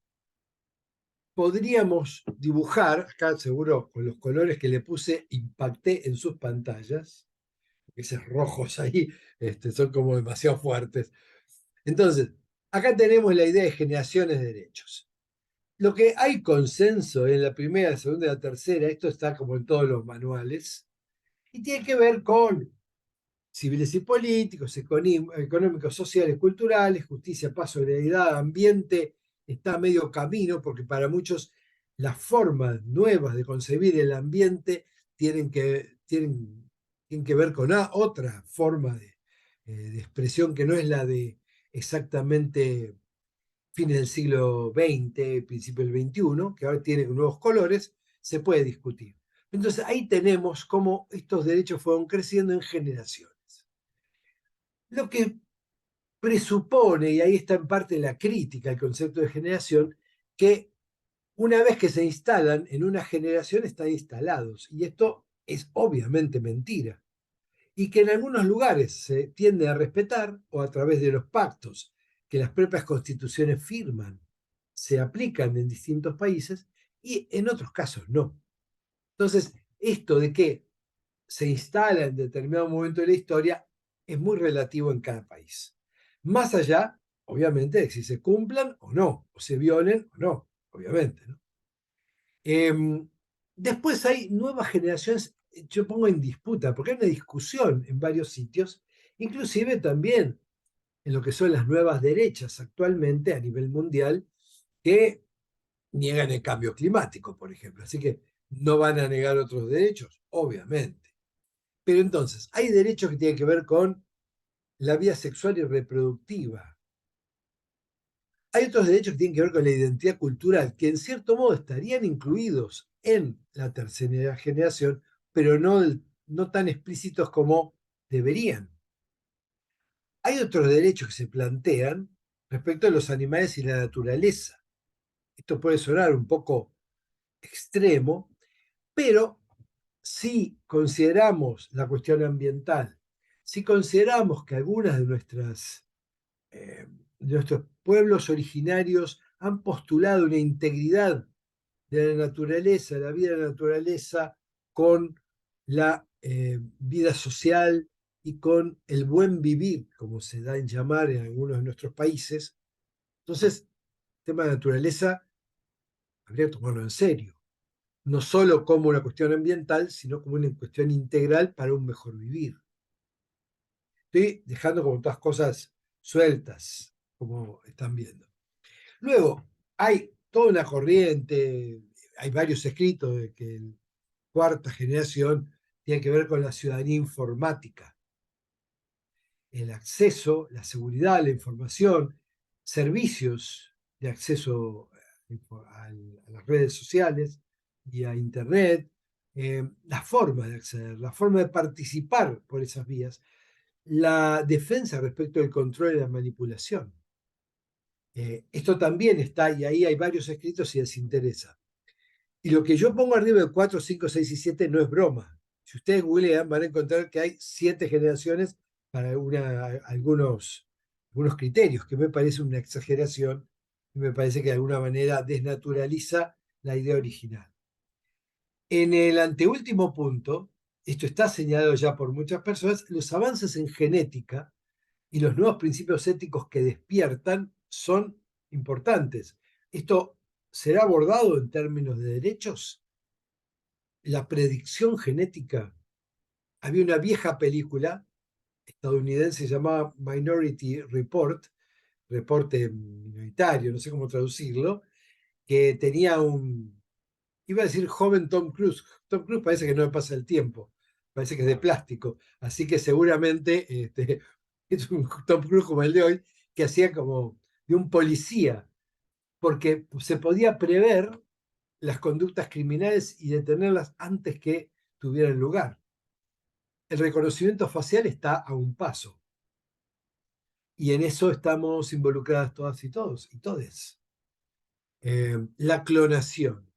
podríamos dibujar, acá seguro con los colores que le puse, impacté en sus pantallas, esos rojos ahí son como demasiado fuertes. Entonces, acá tenemos la idea de generaciones de derechos. Lo que hay consenso en la primera, la segunda y la tercera, esto está como en todos los manuales, y tiene que ver con civiles y políticos, económicos, sociales, culturales, justicia, paz, solidaridad, ambiente, está a medio camino, porque para muchos las formas nuevas de concebir el ambiente tienen que ver con otra forma de expresión que no es la de exactamente fines del siglo XX, principio del XXI, que ahora tiene nuevos colores, se puede discutir. Entonces ahí tenemos cómo estos derechos fueron creciendo en generaciones. Lo que presupone, y ahí está en parte la crítica al concepto de generación, que una vez que se instalan en una generación están instalados. Y esto es obviamente mentira. Y que en algunos lugares se tiende a respetar, o a través de los pactos que las propias constituciones firman, se aplican en distintos países, y en otros casos no. Entonces, esto de que se instala en determinado momento de la historia es muy relativo en cada país. Más allá, obviamente, de si se cumplan o no, o se violen o no, obviamente, ¿no? Después hay nuevas generaciones, yo pongo en disputa, porque hay una discusión en varios sitios, inclusive también en lo que son las nuevas derechas actualmente a nivel mundial, que niegan el cambio climático, por ejemplo. Así que no van a negar otros derechos, obviamente. Pero entonces, hay derechos que tienen que ver con la vida sexual y reproductiva. Hay otros derechos que tienen que ver con la identidad cultural, que en cierto modo estarían incluidos en la tercera generación, pero no tan explícitos como deberían. Hay otros derechos que se plantean respecto a los animales y la naturaleza. Esto puede sonar un poco extremo, pero si consideramos la cuestión ambiental, si consideramos que algunas de nuestros pueblos originarios han postulado una integridad de la naturaleza, la vida de la naturaleza, con la vida social y con el buen vivir, como se da en llamar en algunos de nuestros países, entonces tema de naturaleza habría que tomarlo en serio. No solo como una cuestión ambiental, sino como una cuestión integral para un mejor vivir. Estoy dejando como todas cosas sueltas, como están viendo. Luego, hay toda una corriente, hay varios escritos de que la cuarta generación tiene que ver con la ciudadanía informática. El acceso, la seguridad, la información, servicios de acceso a las redes sociales y a Internet, la forma de acceder, la forma de participar por esas vías, la defensa respecto del control y la manipulación. Esto también está, y ahí hay varios escritos si les interesa. Y lo que yo pongo arriba de 4, 5, 6 y 7 no es broma. Si ustedes googlean, van a encontrar que hay 7 generaciones para algunos criterios, que me parece una exageración y me parece que de alguna manera desnaturaliza la idea original. En el anteúltimo punto, esto está señalado ya por muchas personas, los avances en genética y los nuevos principios éticos que despiertan son importantes. Esto será abordado en términos de derechos. La predicción genética. Había una vieja película estadounidense llamada Minority Report, reporte minoritario, no sé cómo traducirlo, que tenía iba a decir joven Tom Cruise. Tom Cruise parece que no le pasa el tiempo, parece que es de plástico, así que seguramente es un Tom Cruise como el de hoy, que hacía como de un policía, porque se podía prever las conductas criminales y detenerlas antes que tuvieran lugar. El reconocimiento facial está a un paso. Y en eso estamos involucradas todas y todos, y todes. La clonación.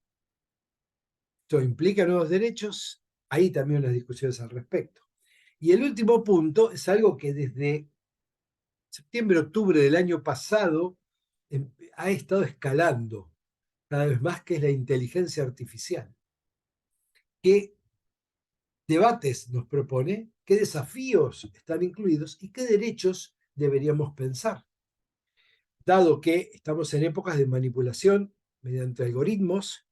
Esto implica nuevos derechos. Hay también unas discusiones al respecto. Y el último punto es algo que desde septiembre, octubre del año pasado ha estado escalando cada vez más, que es la inteligencia artificial. ¿Qué debates nos propone? ¿Qué desafíos están incluidos? ¿Y qué derechos deberíamos pensar? Dado que estamos en épocas de manipulación mediante algoritmos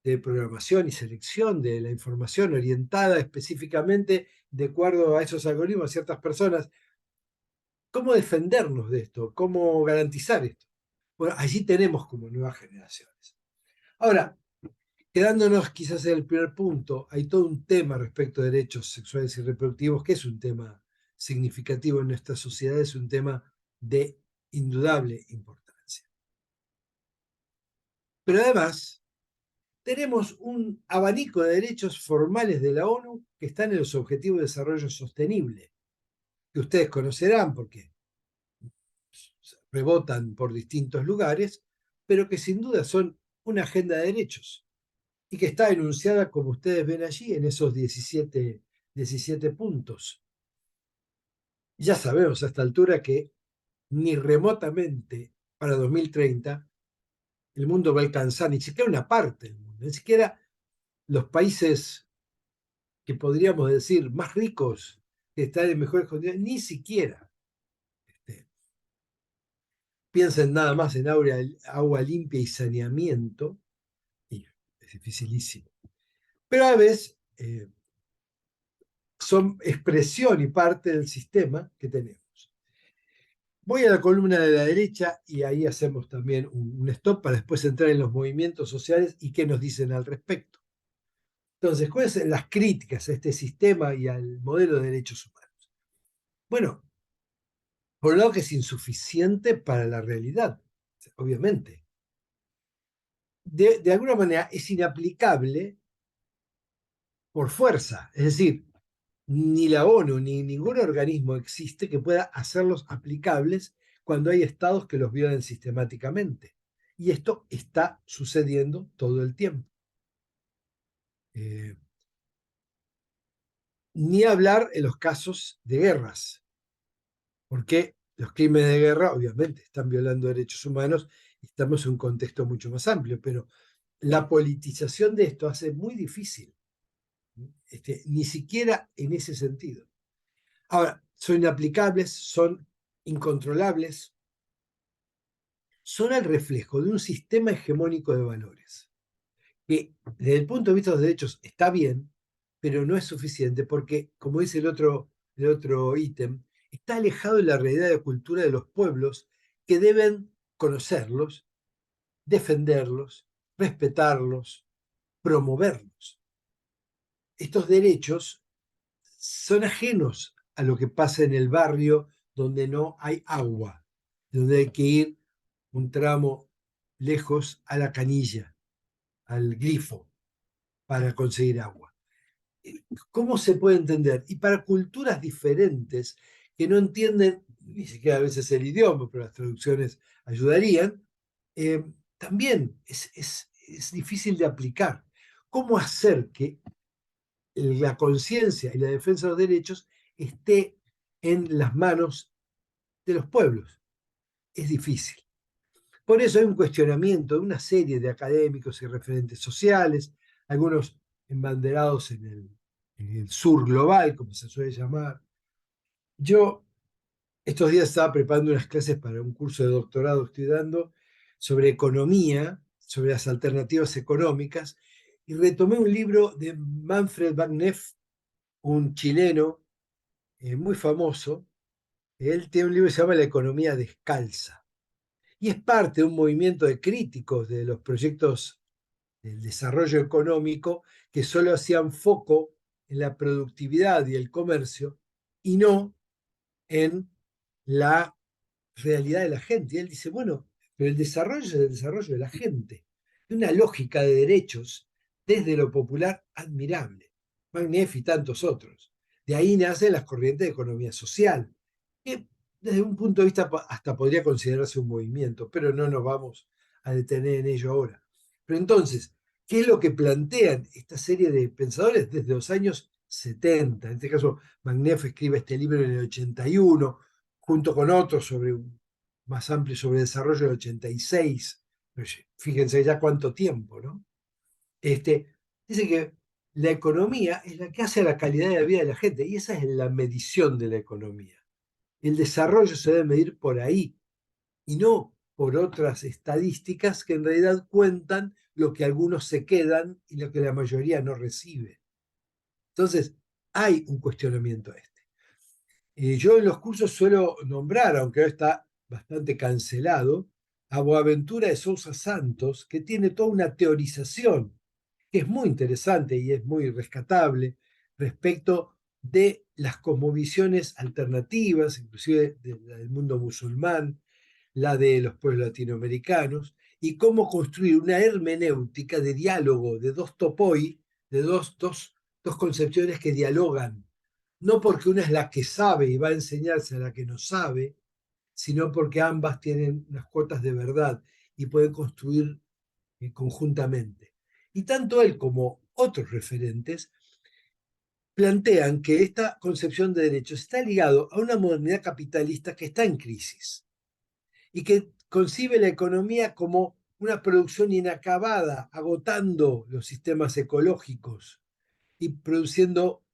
de programación y selección de la información orientada específicamente de acuerdo a esos algoritmos a ciertas personas, ¿cómo defendernos de esto? ¿Cómo garantizar esto? Bueno, allí tenemos como nuevas generaciones. Ahora, quedándonos quizás en el primer punto, hay todo un tema respecto a derechos sexuales y reproductivos, que es un tema significativo en nuestra sociedad, es un tema de indudable importancia. Pero además, tenemos un abanico de derechos formales de la ONU que están en los Objetivos de Desarrollo Sostenible, que ustedes conocerán porque rebotan por distintos lugares, pero que sin duda son una agenda de derechos y que está enunciada, como ustedes ven allí, en esos 17 puntos. Ya sabemos a esta altura que ni remotamente para 2030 el mundo va a alcanzar ni siquiera una parte del mundo, ni siquiera los países que podríamos decir más ricos, que están en mejores condiciones, ni siquiera. Piensen nada más en agua limpia y saneamiento, y es dificilísimo. Pero a veces son expresión y parte del sistema que tenemos. Voy a la columna de la derecha y ahí hacemos también un stop para después entrar en los movimientos sociales y qué nos dicen al respecto. Entonces, ¿cuáles son las críticas a este sistema y al modelo de derechos humanos? Bueno, por un lado que es insuficiente para la realidad, obviamente. De alguna manera es inaplicable por fuerza, es decir, ni la ONU ni ningún organismo existe que pueda hacerlos aplicables cuando hay estados que los violen sistemáticamente. Y esto está sucediendo todo el tiempo. Ni hablar en los casos de guerras, porque los crímenes de guerra obviamente están violando derechos humanos y estamos en un contexto mucho más amplio, pero la politización de esto hace muy difícil, ni siquiera en ese sentido. Ahora, son inaplicables, son incontrolables, son el reflejo de un sistema hegemónico de valores, que desde el punto de vista de los derechos está bien, pero no es suficiente porque, como dice el otro ítem, está alejado de la realidad de cultura de los pueblos que deben conocerlos, defenderlos, respetarlos, promoverlos. Estos derechos son ajenos a lo que pasa en el barrio donde no hay agua, donde hay que ir un tramo lejos a la canilla, al grifo, para conseguir agua. ¿Cómo se puede entender? Y para culturas diferentes que no entienden ni siquiera a veces el idioma, pero las traducciones ayudarían, también es difícil de aplicar. ¿Cómo hacer que la conciencia y la defensa de los derechos esté en las manos de los pueblos? Es difícil. Por eso hay un cuestionamiento de una serie de académicos y referentes sociales, algunos embanderados en el sur global, como se suele llamar. Yo estos días estaba preparando unas clases para un curso de doctorado que estoy dando sobre economía, sobre las alternativas económicas, y retomé un libro de Manfred Wagneff, un chileno muy famoso. Él tiene un libro que se llama La economía descalza, y es parte de un movimiento de críticos de los proyectos del desarrollo económico que solo hacían foco en la productividad y el comercio y no en la realidad de la gente. Y él dice, bueno, pero el desarrollo es el desarrollo de la gente, de una lógica de derechos desde lo popular admirable. Magnef y tantos otros. De ahí nacen las corrientes de economía social, que desde un punto de vista hasta podría considerarse un movimiento, pero no nos vamos a detener en ello ahora. Pero entonces, ¿qué es lo que plantean esta serie de pensadores desde los años 70? En este caso, Magnef escribe este libro en el 81, junto con otros más amplio sobre desarrollo del 86. Fíjense ya cuánto tiempo, ¿no? Dice que la economía es la que hace a la calidad de la vida de la gente, y esa es la medición de la economía. El desarrollo se debe medir por ahí y no por otras estadísticas que en realidad cuentan lo que algunos se quedan y lo que la mayoría no recibe. Entonces, hay un cuestionamiento a este. Yo en los cursos suelo nombrar, aunque ahora está bastante cancelado, a Boaventura de Sousa Santos, que tiene toda una teorización que es muy interesante y es muy rescatable respecto de las cosmovisiones alternativas, inclusive del mundo musulmán, la de los pueblos latinoamericanos, y cómo construir una hermenéutica de diálogo de dos topoi, de dos concepciones que dialogan, no porque una es la que sabe y va a enseñarse a la que no sabe, sino porque ambas tienen unas cuotas de verdad y pueden construir conjuntamente. Y tanto él como otros referentes plantean que esta concepción de derechos está ligado a una modernidad capitalista que está en crisis y que concibe la economía como una producción inacabada, agotando los sistemas ecológicos y produciendo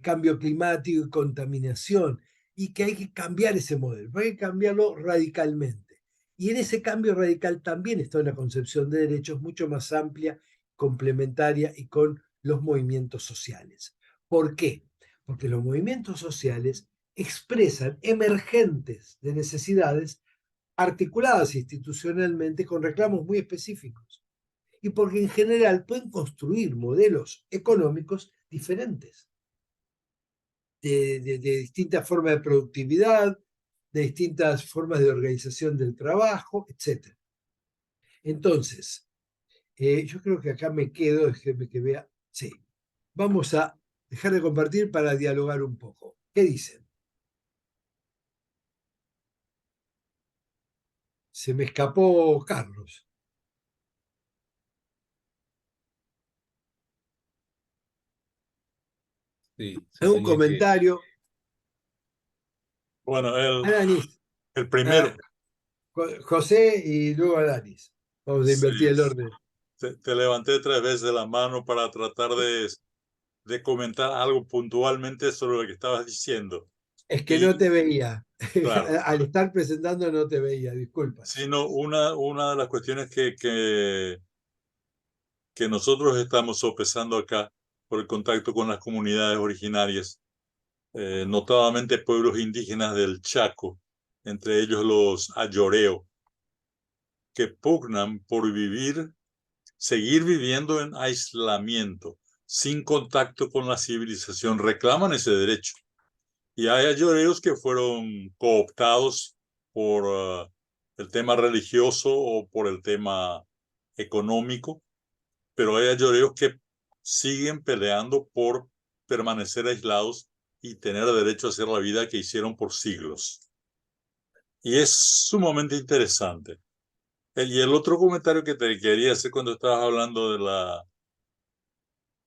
cambio climático y contaminación, y que hay que cambiar ese modelo, hay que cambiarlo radicalmente. Y en ese cambio radical también está una concepción de derechos mucho más amplia, complementaria y con los movimientos sociales. ¿Por qué? Porque los movimientos sociales expresan emergentes de necesidades articuladas institucionalmente con reclamos muy específicos. Y porque en general pueden construir modelos económicos diferentes, de distintas formas de productividad, de distintas formas de organización del trabajo, etc. Entonces, yo creo que acá me quedo, déjeme que vea, sí, vamos a dejar de compartir para dialogar un poco. ¿Qué dicen? Se me escapó Carlos. Sí, se ¿Algún tenía que... comentario? Bueno, Alanis, el primero, José y luego Alanis. Vamos a sí, invertir el orden. te levanté 3 veces la mano para tratar de comentar algo puntualmente sobre lo que estabas diciendo. Es que no te veía. Claro, Al estar presentando no te veía, disculpa. sino una de las cuestiones que nosotros estamos sopesando acá por el contacto con las comunidades originarias, notadamente pueblos indígenas del Chaco, entre ellos los ayoreo, que pugnan por seguir viviendo en aislamiento, sin contacto con la civilización, reclaman ese derecho. Y hay ayoreos que fueron cooptados por el tema religioso o por el tema económico, pero hay ayoreos que siguen peleando por permanecer aislados y tener derecho a hacer la vida que hicieron por siglos. Y es sumamente interesante. Y el otro comentario que te quería hacer cuando estabas hablando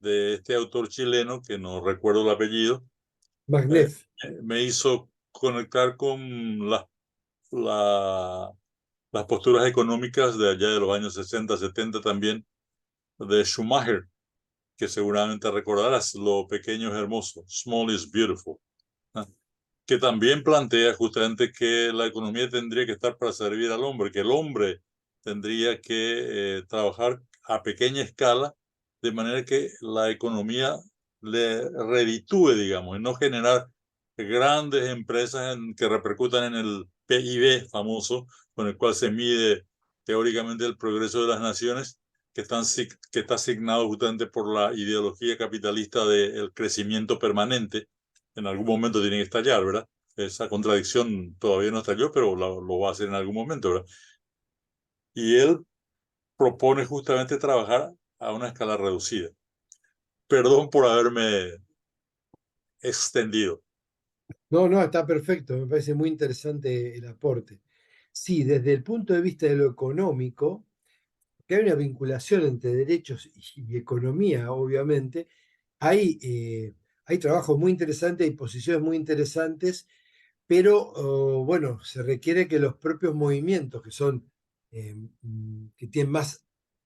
de este autor chileno, que no recuerdo el apellido, Magnef. me hizo conectar con la- las posturas económicas de allá de los años 60, 70 también, de Schumacher, que seguramente recordarás, lo pequeño es hermoso, small is beautiful, ¿no? Que también plantea justamente que la economía tendría que estar para servir al hombre, que el hombre tendría que trabajar a pequeña escala, de manera que la economía le reditúe, digamos, y no generar grandes empresas que repercutan en el PIB famoso, con el cual se mide teóricamente el progreso de las naciones, que está asignado justamente por la ideología capitalista del crecimiento permanente. En algún momento tiene que estallar, ¿verdad? Esa contradicción todavía no estalló, pero lo va a hacer en algún momento, ¿verdad? Y él propone justamente trabajar a una escala reducida. Perdón por haberme extendido. No, no, está perfecto, me parece muy interesante el aporte. Sí, desde el punto de vista de lo económico, que hay una vinculación entre derechos y economía, obviamente, hay trabajos muy interesantes y posiciones muy interesantes, pero bueno, se requiere que los propios movimientos que tienen más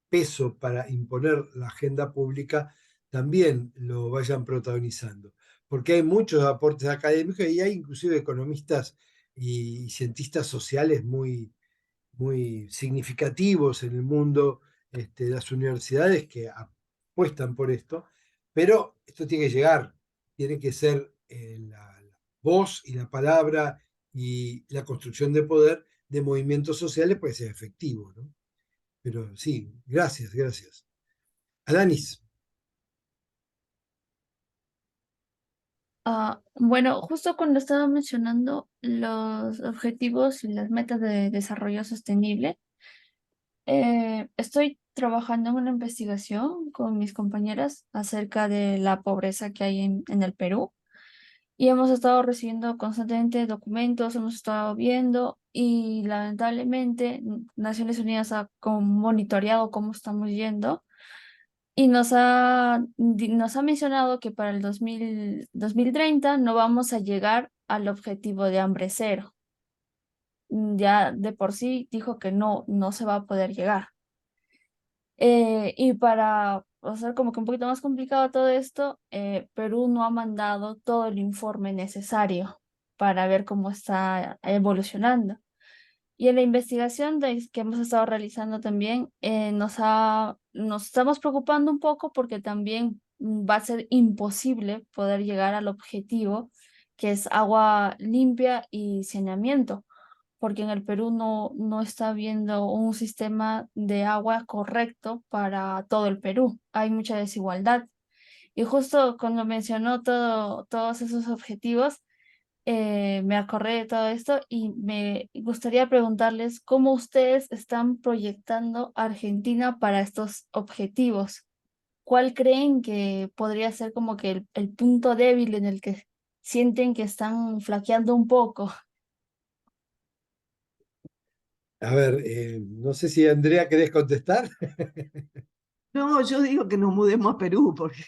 peso para imponer la agenda pública también lo vayan protagonizando. Porque hay muchos aportes académicos y hay inclusive economistas y cientistas sociales muy significativos en el mundo de las universidades que apuestan por esto, pero esto tiene que llegar, tiene que ser la voz y la palabra y la construcción de poder de movimientos sociales para que sea efectivo, ¿no? Pero sí, gracias, gracias. Alanis, Bueno, justo cuando estaba mencionando los objetivos y las metas de desarrollo sostenible, estoy trabajando en una investigación con mis compañeras acerca de la pobreza que hay en el Perú y hemos estado recibiendo constantemente documentos, hemos estado viendo y lamentablemente Naciones Unidas ha monitoreado cómo estamos yendo y nos ha mencionado que para el 2030 no vamos a llegar al objetivo de hambre cero. Ya de por sí dijo que no se va a poder llegar. Y para hacer como que un poquito más complicado todo esto, Perú no ha mandado todo el informe necesario para ver cómo está evolucionando. Y en la investigación que hemos estado realizando también, nos estamos preocupando un poco porque también va a ser imposible poder llegar al objetivo, que es agua limpia y saneamiento, porque en el Perú no está habiendo un sistema de agua correcto para todo el Perú. Hay mucha desigualdad. Y justo cuando mencionó todos esos objetivos, me acordé de todo esto y me gustaría preguntarles cómo ustedes están proyectando a Argentina para estos objetivos. ¿Cuál creen que podría ser como que el punto débil en el que sienten que están flaqueando un poco? a ver, no sé si Andrea querés contestar. No, yo digo que nos mudemos a Perú, porque...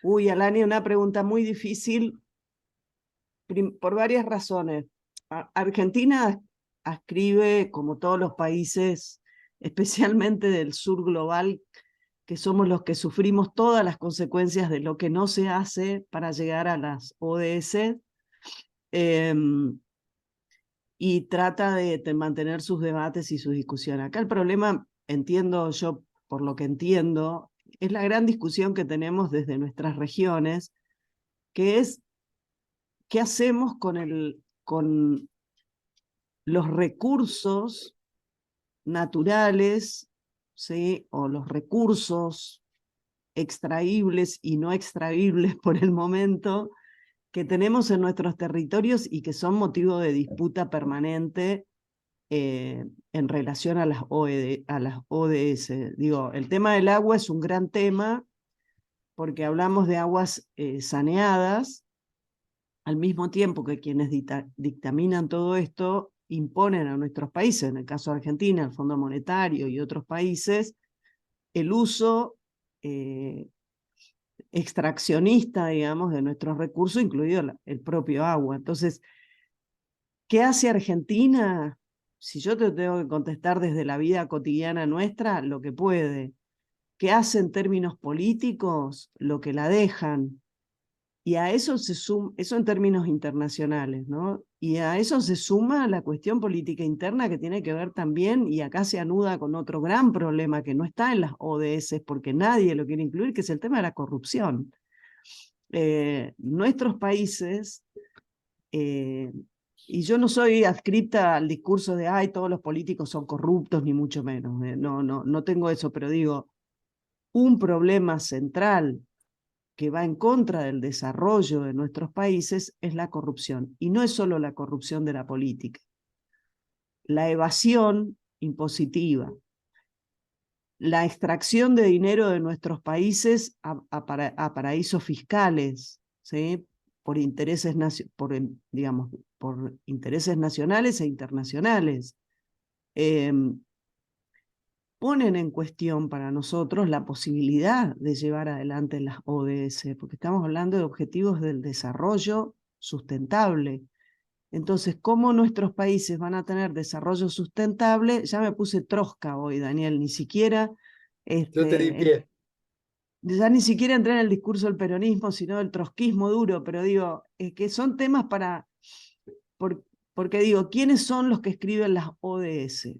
Uy, Alani, una pregunta muy difícil por varias razones. Argentina ascribe, como todos los países, especialmente del sur global, que somos los que sufrimos todas las consecuencias de lo que no se hace para llegar a las ODS, y trata de mantener sus debates y sus discusiones. Acá el problema, entiendo yo, por lo que entiendo, es la gran discusión que tenemos desde nuestras regiones, que es qué hacemos con los recursos naturales, ¿sí? O los recursos extraíbles y no extraíbles por el momento que tenemos en nuestros territorios y que son motivo de disputa permanente en relación a las ODS. Digo, el tema del agua es un gran tema porque hablamos de aguas saneadas, al mismo tiempo que quienes dictaminan todo esto imponen a nuestros países, en el caso de Argentina, el Fondo Monetario y otros países, el uso extraccionista, digamos, de nuestros recursos, incluido el propio agua. Entonces, ¿qué hace Argentina? Si yo te tengo que contestar desde la vida cotidiana nuestra, lo que puede. ¿Qué hace en términos políticos? Lo que la dejan. Y a eso se suma, eso en términos internacionales, ¿no? Y a eso se suma la cuestión política interna que tiene que ver también, y acá se anuda con otro gran problema que no está en las ODS porque nadie lo quiere incluir, que es el tema de la corrupción. Nuestros países, y yo no soy adscrita al discurso de, ay, todos los políticos son corruptos, ni mucho menos, no tengo eso, pero digo, un problema central que va en contra del desarrollo de nuestros países es la corrupción. Y no es solo la corrupción de la política. La evasión impositiva, la extracción de dinero de nuestros países a paraísos fiscales, ¿sí? por intereses nacionales e internacionales. Ponen en cuestión para nosotros la posibilidad de llevar adelante las ODS, porque estamos hablando de objetivos del desarrollo sustentable. Entonces, ¿cómo nuestros países van a tener desarrollo sustentable? Ya me puse trosca hoy, Daniel, ni siquiera... Yo te di pie. Ya ni siquiera entré en el discurso del peronismo, sino del trotskismo duro, pero digo, que son temas porque digo, ¿quiénes son los que escriben las ODS?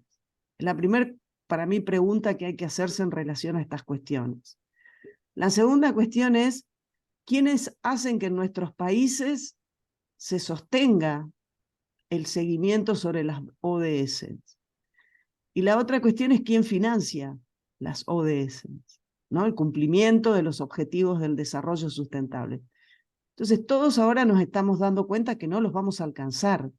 La primera, para mí, pregunta que hay que hacerse en relación a estas cuestiones. La segunda cuestión es, ¿quiénes hacen que en nuestros países se sostenga el seguimiento sobre las ODS? Y la otra cuestión es, ¿quién financia las ODS? ¿No? El cumplimiento de los objetivos del desarrollo sustentable. Entonces, todos ahora nos estamos dando cuenta que no los vamos a alcanzar.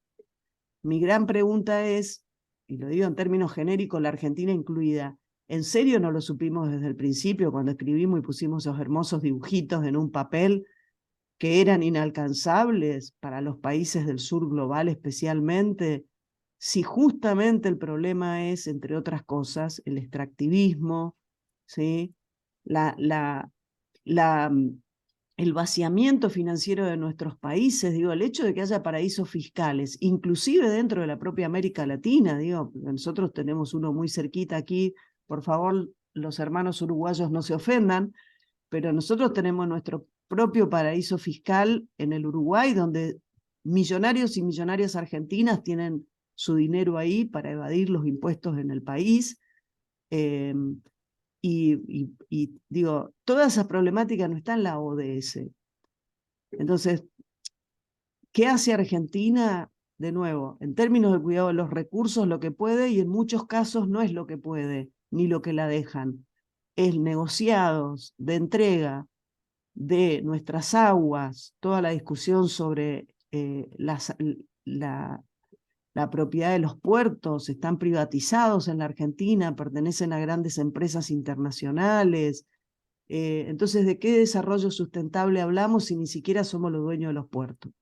Mi gran pregunta es, y lo digo en términos genéricos, la Argentina incluida, ¿en serio no lo supimos desde el principio cuando escribimos y pusimos esos hermosos dibujitos en un papel que eran inalcanzables para los países del sur global especialmente? Si justamente el problema es, entre otras cosas, el extractivismo, ¿sí? El vaciamiento financiero de nuestros países, digo, el hecho de que haya paraísos fiscales, inclusive dentro de la propia América Latina, digo, nosotros tenemos uno muy cerquita aquí, por favor, los hermanos uruguayos no se ofendan, pero nosotros tenemos nuestro propio paraíso fiscal en el Uruguay, donde millonarios y millonarias argentinas tienen su dinero ahí para evadir los impuestos en el país. Y digo, toda esa problemática no está en la ODS. Entonces, ¿qué hace Argentina? De nuevo, en términos de cuidado de los recursos, lo que puede, y en muchos casos no es lo que puede, ni lo que la dejan. Es negociados de entrega de nuestras aguas, toda la discusión sobre la propiedad de los puertos, están privatizados en la Argentina, pertenecen a grandes empresas internacionales. Entonces, ¿de qué desarrollo sustentable hablamos si ni siquiera somos los dueños de los puertos?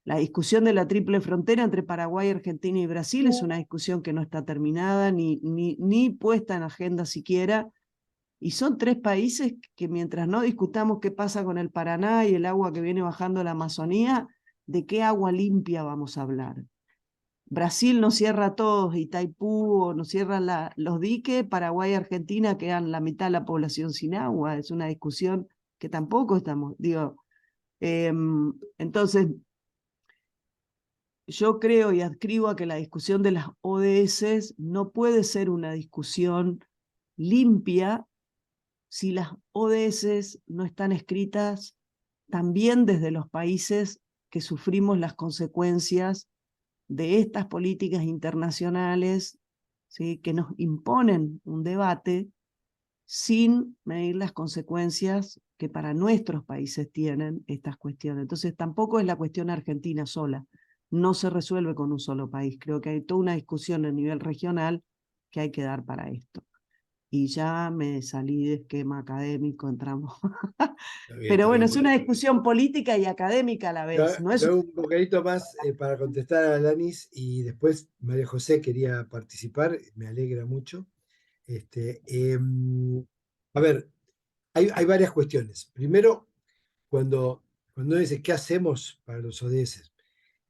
La discusión de la triple frontera entre Paraguay, Argentina y Brasil es una discusión que no está terminada ni puesta en agenda siquiera, y son tres países que mientras no discutamos qué pasa con el Paraná y el agua que viene bajando la Amazonía, ¿de qué agua limpia vamos a hablar? Brasil nos cierra a todos, Itaipú, o nos cierran los diques, Paraguay y Argentina quedan la mitad de la población sin agua. Es una discusión que tampoco estamos, digo. Entonces, yo creo y adscribo a que la discusión de las ODS no puede ser una discusión limpia si las ODS no están escritas también desde los países que sufrimos las consecuencias de estas políticas internacionales, ¿sí?, que nos imponen un debate sin medir las consecuencias que para nuestros países tienen estas cuestiones. Entonces tampoco es la cuestión argentina sola, no se resuelve con un solo país. Creo que hay toda una discusión a nivel regional que hay que dar para esto. Y ya me salí de esquema académico, entramos. Pero bueno, es una discusión política y académica a la vez. No es... Yo un bocadito más para contestar a Alanis, y después María José quería participar, me alegra mucho. A ver, hay varias cuestiones. Primero, cuando uno dice, ¿qué hacemos para los ODS?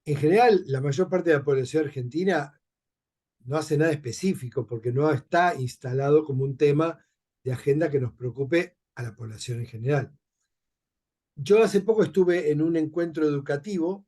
En general, la mayor parte de la población argentina no hace nada específico porque no está instalado como un tema de agenda que nos preocupe a la población en general. Yo hace poco estuve en un encuentro educativo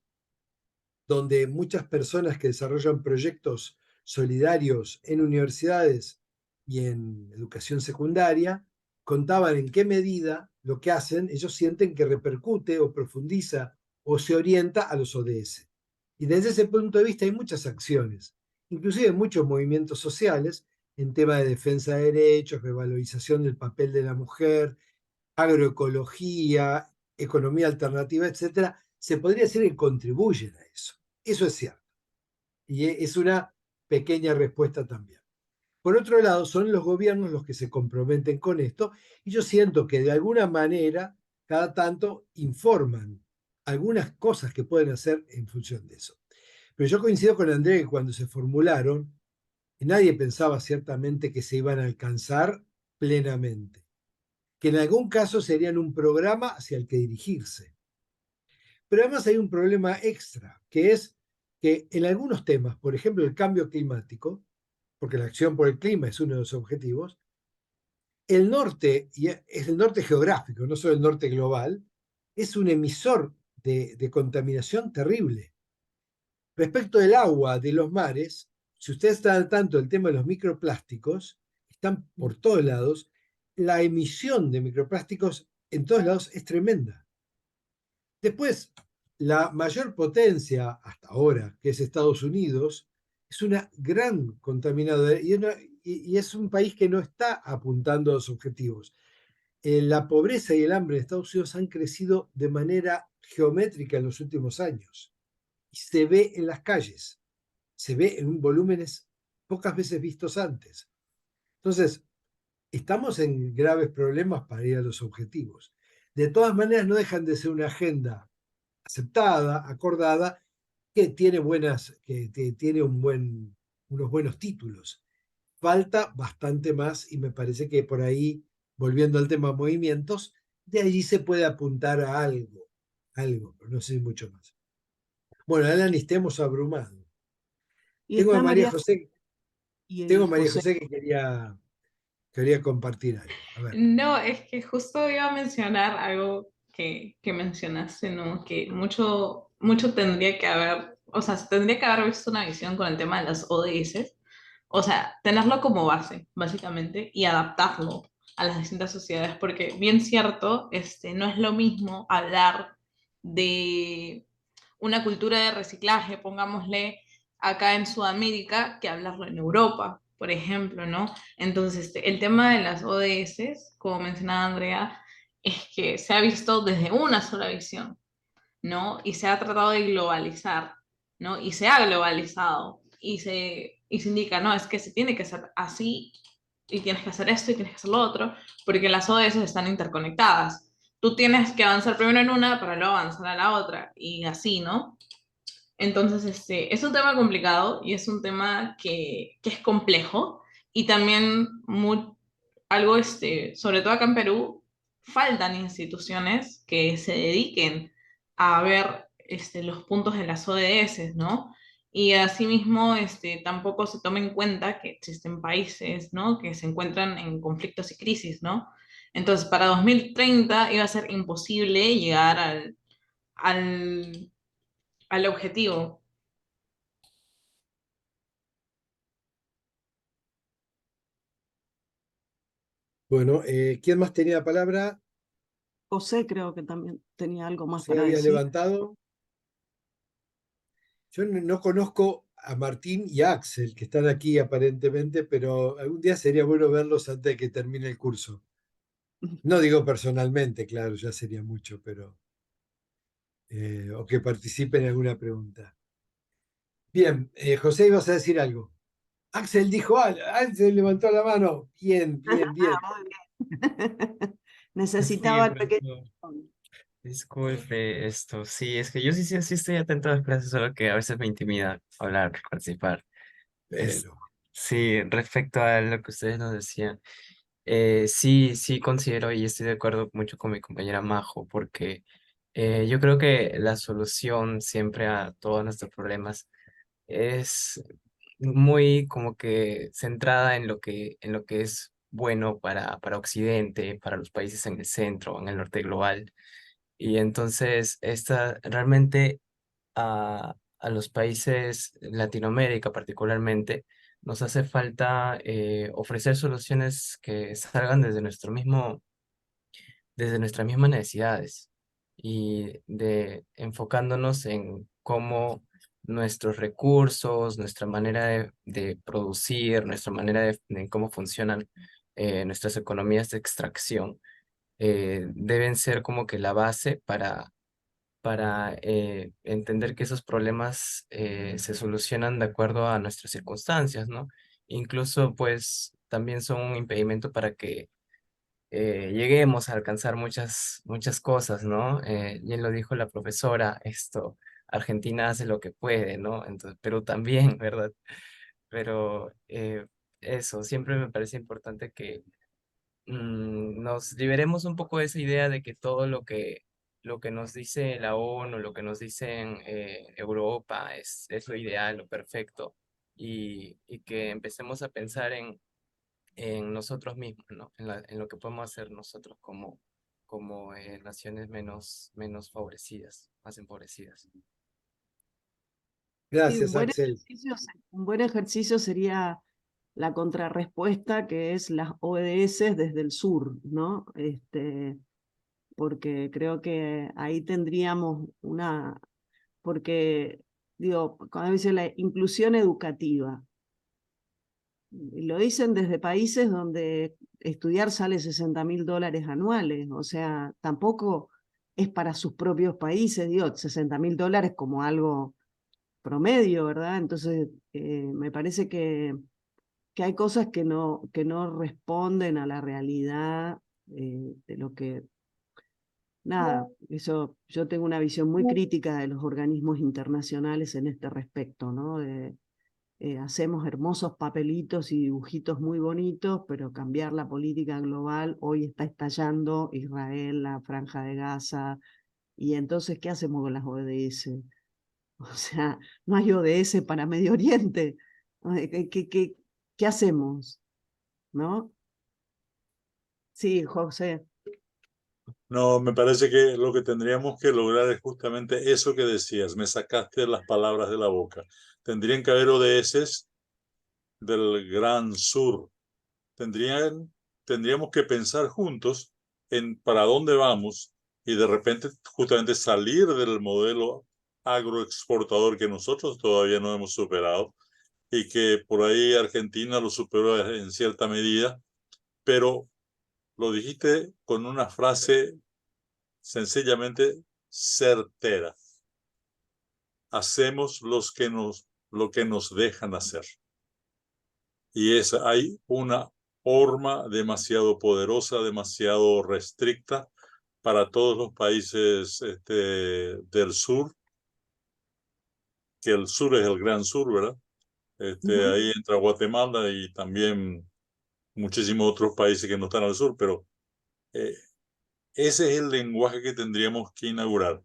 donde muchas personas que desarrollan proyectos solidarios en universidades y en educación secundaria contaban en qué medida lo que hacen ellos sienten que repercute o profundiza o se orienta a los ODS. Y desde ese punto de vista hay muchas acciones, inclusive muchos movimientos sociales en tema de defensa de derechos, revalorización del papel de la mujer, agroecología, economía alternativa, etcétera, se podría decir que contribuyen a eso. Eso es cierto. Y es una pequeña respuesta también. Por otro lado, son los gobiernos los que se comprometen con esto, y yo siento que de alguna manera, cada tanto, informan algunas cosas que pueden hacer en función de eso. Pero yo coincido con André que cuando se formularon, nadie pensaba ciertamente que se iban a alcanzar plenamente, que en algún caso serían un programa hacia el que dirigirse. Pero además hay un problema extra, que es que en algunos temas, por ejemplo el cambio climático, porque la acción por el clima es uno de los objetivos, el norte, y es el norte geográfico, no solo el norte global, es un emisor de contaminación terrible. Respecto del agua de los mares, si ustedes están al tanto del tema de los microplásticos, están por todos lados, la emisión de microplásticos en todos lados es tremenda. Después, la mayor potencia hasta ahora, que es Estados Unidos, es una gran contaminadora y es un país que no está apuntando a los objetivos. La pobreza y el hambre en Estados Unidos han crecido de manera geométrica en los últimos años. Y se ve en las calles, se ve en volúmenes pocas veces vistos antes. Entonces, estamos en graves problemas para ir a los objetivos. De todas maneras, no dejan de ser una agenda aceptada, acordada, que tiene unos buenos títulos. Falta bastante más, y me parece que por ahí, volviendo al tema movimientos, de allí se puede apuntar a algo, pero no sé mucho más. Bueno, Alanis, te hemos abrumado. Y Tengo a está María María José, que quería compartir algo. A ver. No, es que justo iba a mencionar algo que mencionaste, ¿no? Que mucho tendría que haber, o sea, se tendría que haber visto una visión con el tema de las ODS, o sea, tenerlo como base, básicamente, y adaptarlo a las distintas sociedades, porque bien cierto, no es lo mismo hablar de una cultura de reciclaje, pongámosle, acá en Sudamérica, que hablarlo en Europa, por ejemplo, ¿no? Entonces, el tema de las ODS, como mencionaba Andrea, es que se ha visto desde una sola visión, ¿no? Y se ha tratado de globalizar, ¿no? Y se ha globalizado y se indica, no, es que se tiene que hacer así y tienes que hacer esto y tienes que hacer lo otro, porque las ODS están interconectadas. Tú tienes que avanzar primero en una para luego avanzar a la otra y así, ¿no? Entonces, es un tema complicado y es un tema que es complejo y también algo, sobre todo acá en Perú, faltan instituciones que se dediquen a ver los puntos de las ODS, ¿no? Y asimismo, tampoco se toma en cuenta que existen países, ¿no? Que se encuentran en conflictos y crisis, ¿no? Entonces, para 2030 iba a ser imposible llegar al, al objetivo. Bueno, ¿quién más tenía la palabra? José creo que también tenía algo más Se para había decir. levantado. Yo no conozco a Martín y a Axel, que están aquí aparentemente, pero algún día sería bueno verlos antes de que termine el curso. No digo personalmente, claro, ya sería mucho, pero o que participen en alguna pregunta. Bien, José, ibas a decir algo. Axel dijo, Axel levantó la mano. Bien, bien, bien. Ah, muy bien. Sí, Necesitaba el pequeño. profesor. Disculpe esto. Sí, es que yo sí estoy atento a las clases, solo que a veces me intimida hablar, participar. Es, Pero, sí, respecto a lo que ustedes nos decían, sí considero y estoy de acuerdo mucho con mi compañera Majo, porque yo creo que la solución siempre a todos nuestros problemas es muy como que centrada en lo que es bueno para Occidente, para los países en el centro, en el norte global. Y entonces, esta realmente a los países Latinoamérica particularmente, nos hace falta ofrecer soluciones que salgan desde nuestras mismas necesidades y de enfocándonos en cómo nuestros recursos, nuestra manera de producir, nuestra manera de cómo funcionan nuestras economías de extracción, deben ser como que la base para entender que esos problemas se solucionan de acuerdo a nuestras circunstancias, ¿no? Incluso, pues, también son un impedimento para que lleguemos a alcanzar muchas cosas, ¿no? Bien lo dijo la profesora, esto, Argentina hace lo que puede, ¿no? Entonces, Perú también, ¿verdad? Pero eso, siempre me parece importante que nos liberemos un poco de esa idea de que todo lo que nos dice la ONU, lo que nos dicen Europa es lo ideal, lo perfecto, y que empecemos a pensar en nosotros mismos, ¿no? En lo que podemos hacer nosotros como naciones menos favorecidas, más empobrecidas. Sí, gracias, Axel. un buen ejercicio sería la contrarrespuesta, que es las ODS desde el sur, ¿no? Porque creo que ahí tendríamos porque digo, cuando dice la inclusión educativa, lo dicen desde países donde estudiar sale $60.000 anuales, o sea, tampoco es para sus propios países, digo, $60.000 como algo promedio, ¿verdad? Entonces, me parece que hay cosas que no responden a la realidad de lo que, nada, eso, yo tengo una visión muy crítica de los organismos internacionales en este respecto, ¿no? Hacemos hermosos papelitos y dibujitos muy bonitos, pero cambiar la política global, hoy está estallando Israel, la Franja de Gaza, y entonces, ¿qué hacemos con las ODS? O sea, no hay ODS para Medio Oriente. ¿Qué hacemos? ¿No? Sí, José. No, me parece que lo que tendríamos que lograr es justamente eso que decías. Me sacaste las palabras de la boca. Tendrían que haber ODS del Gran Sur. Tendríamos que pensar juntos en para dónde vamos y de repente justamente salir del modelo agroexportador que nosotros todavía no hemos superado y que por ahí Argentina lo superó en cierta medida, pero lo dijiste con una frase sencillamente certera. Hacemos lo que nos dejan hacer. Y hay una forma demasiado poderosa, demasiado restricta para todos los países del sur, que el sur es el gran sur, ¿verdad? Ahí entra Guatemala y también muchísimos otros países que no están al sur, pero eh, ese es el lenguaje que tendríamos que inaugurar.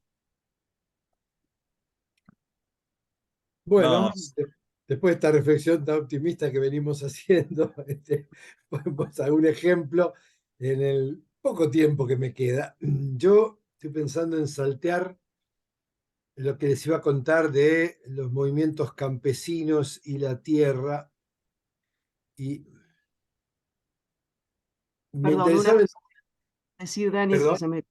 Bueno, No, después de esta reflexión tan optimista que venimos haciendo, podemos dar un ejemplo en el poco tiempo que me queda. Yo estoy pensando en saltear lo que les iba a contar de los movimientos campesinos y la tierra. Y me Perdón, una interesaba, cosa que decir, Dani, perdón,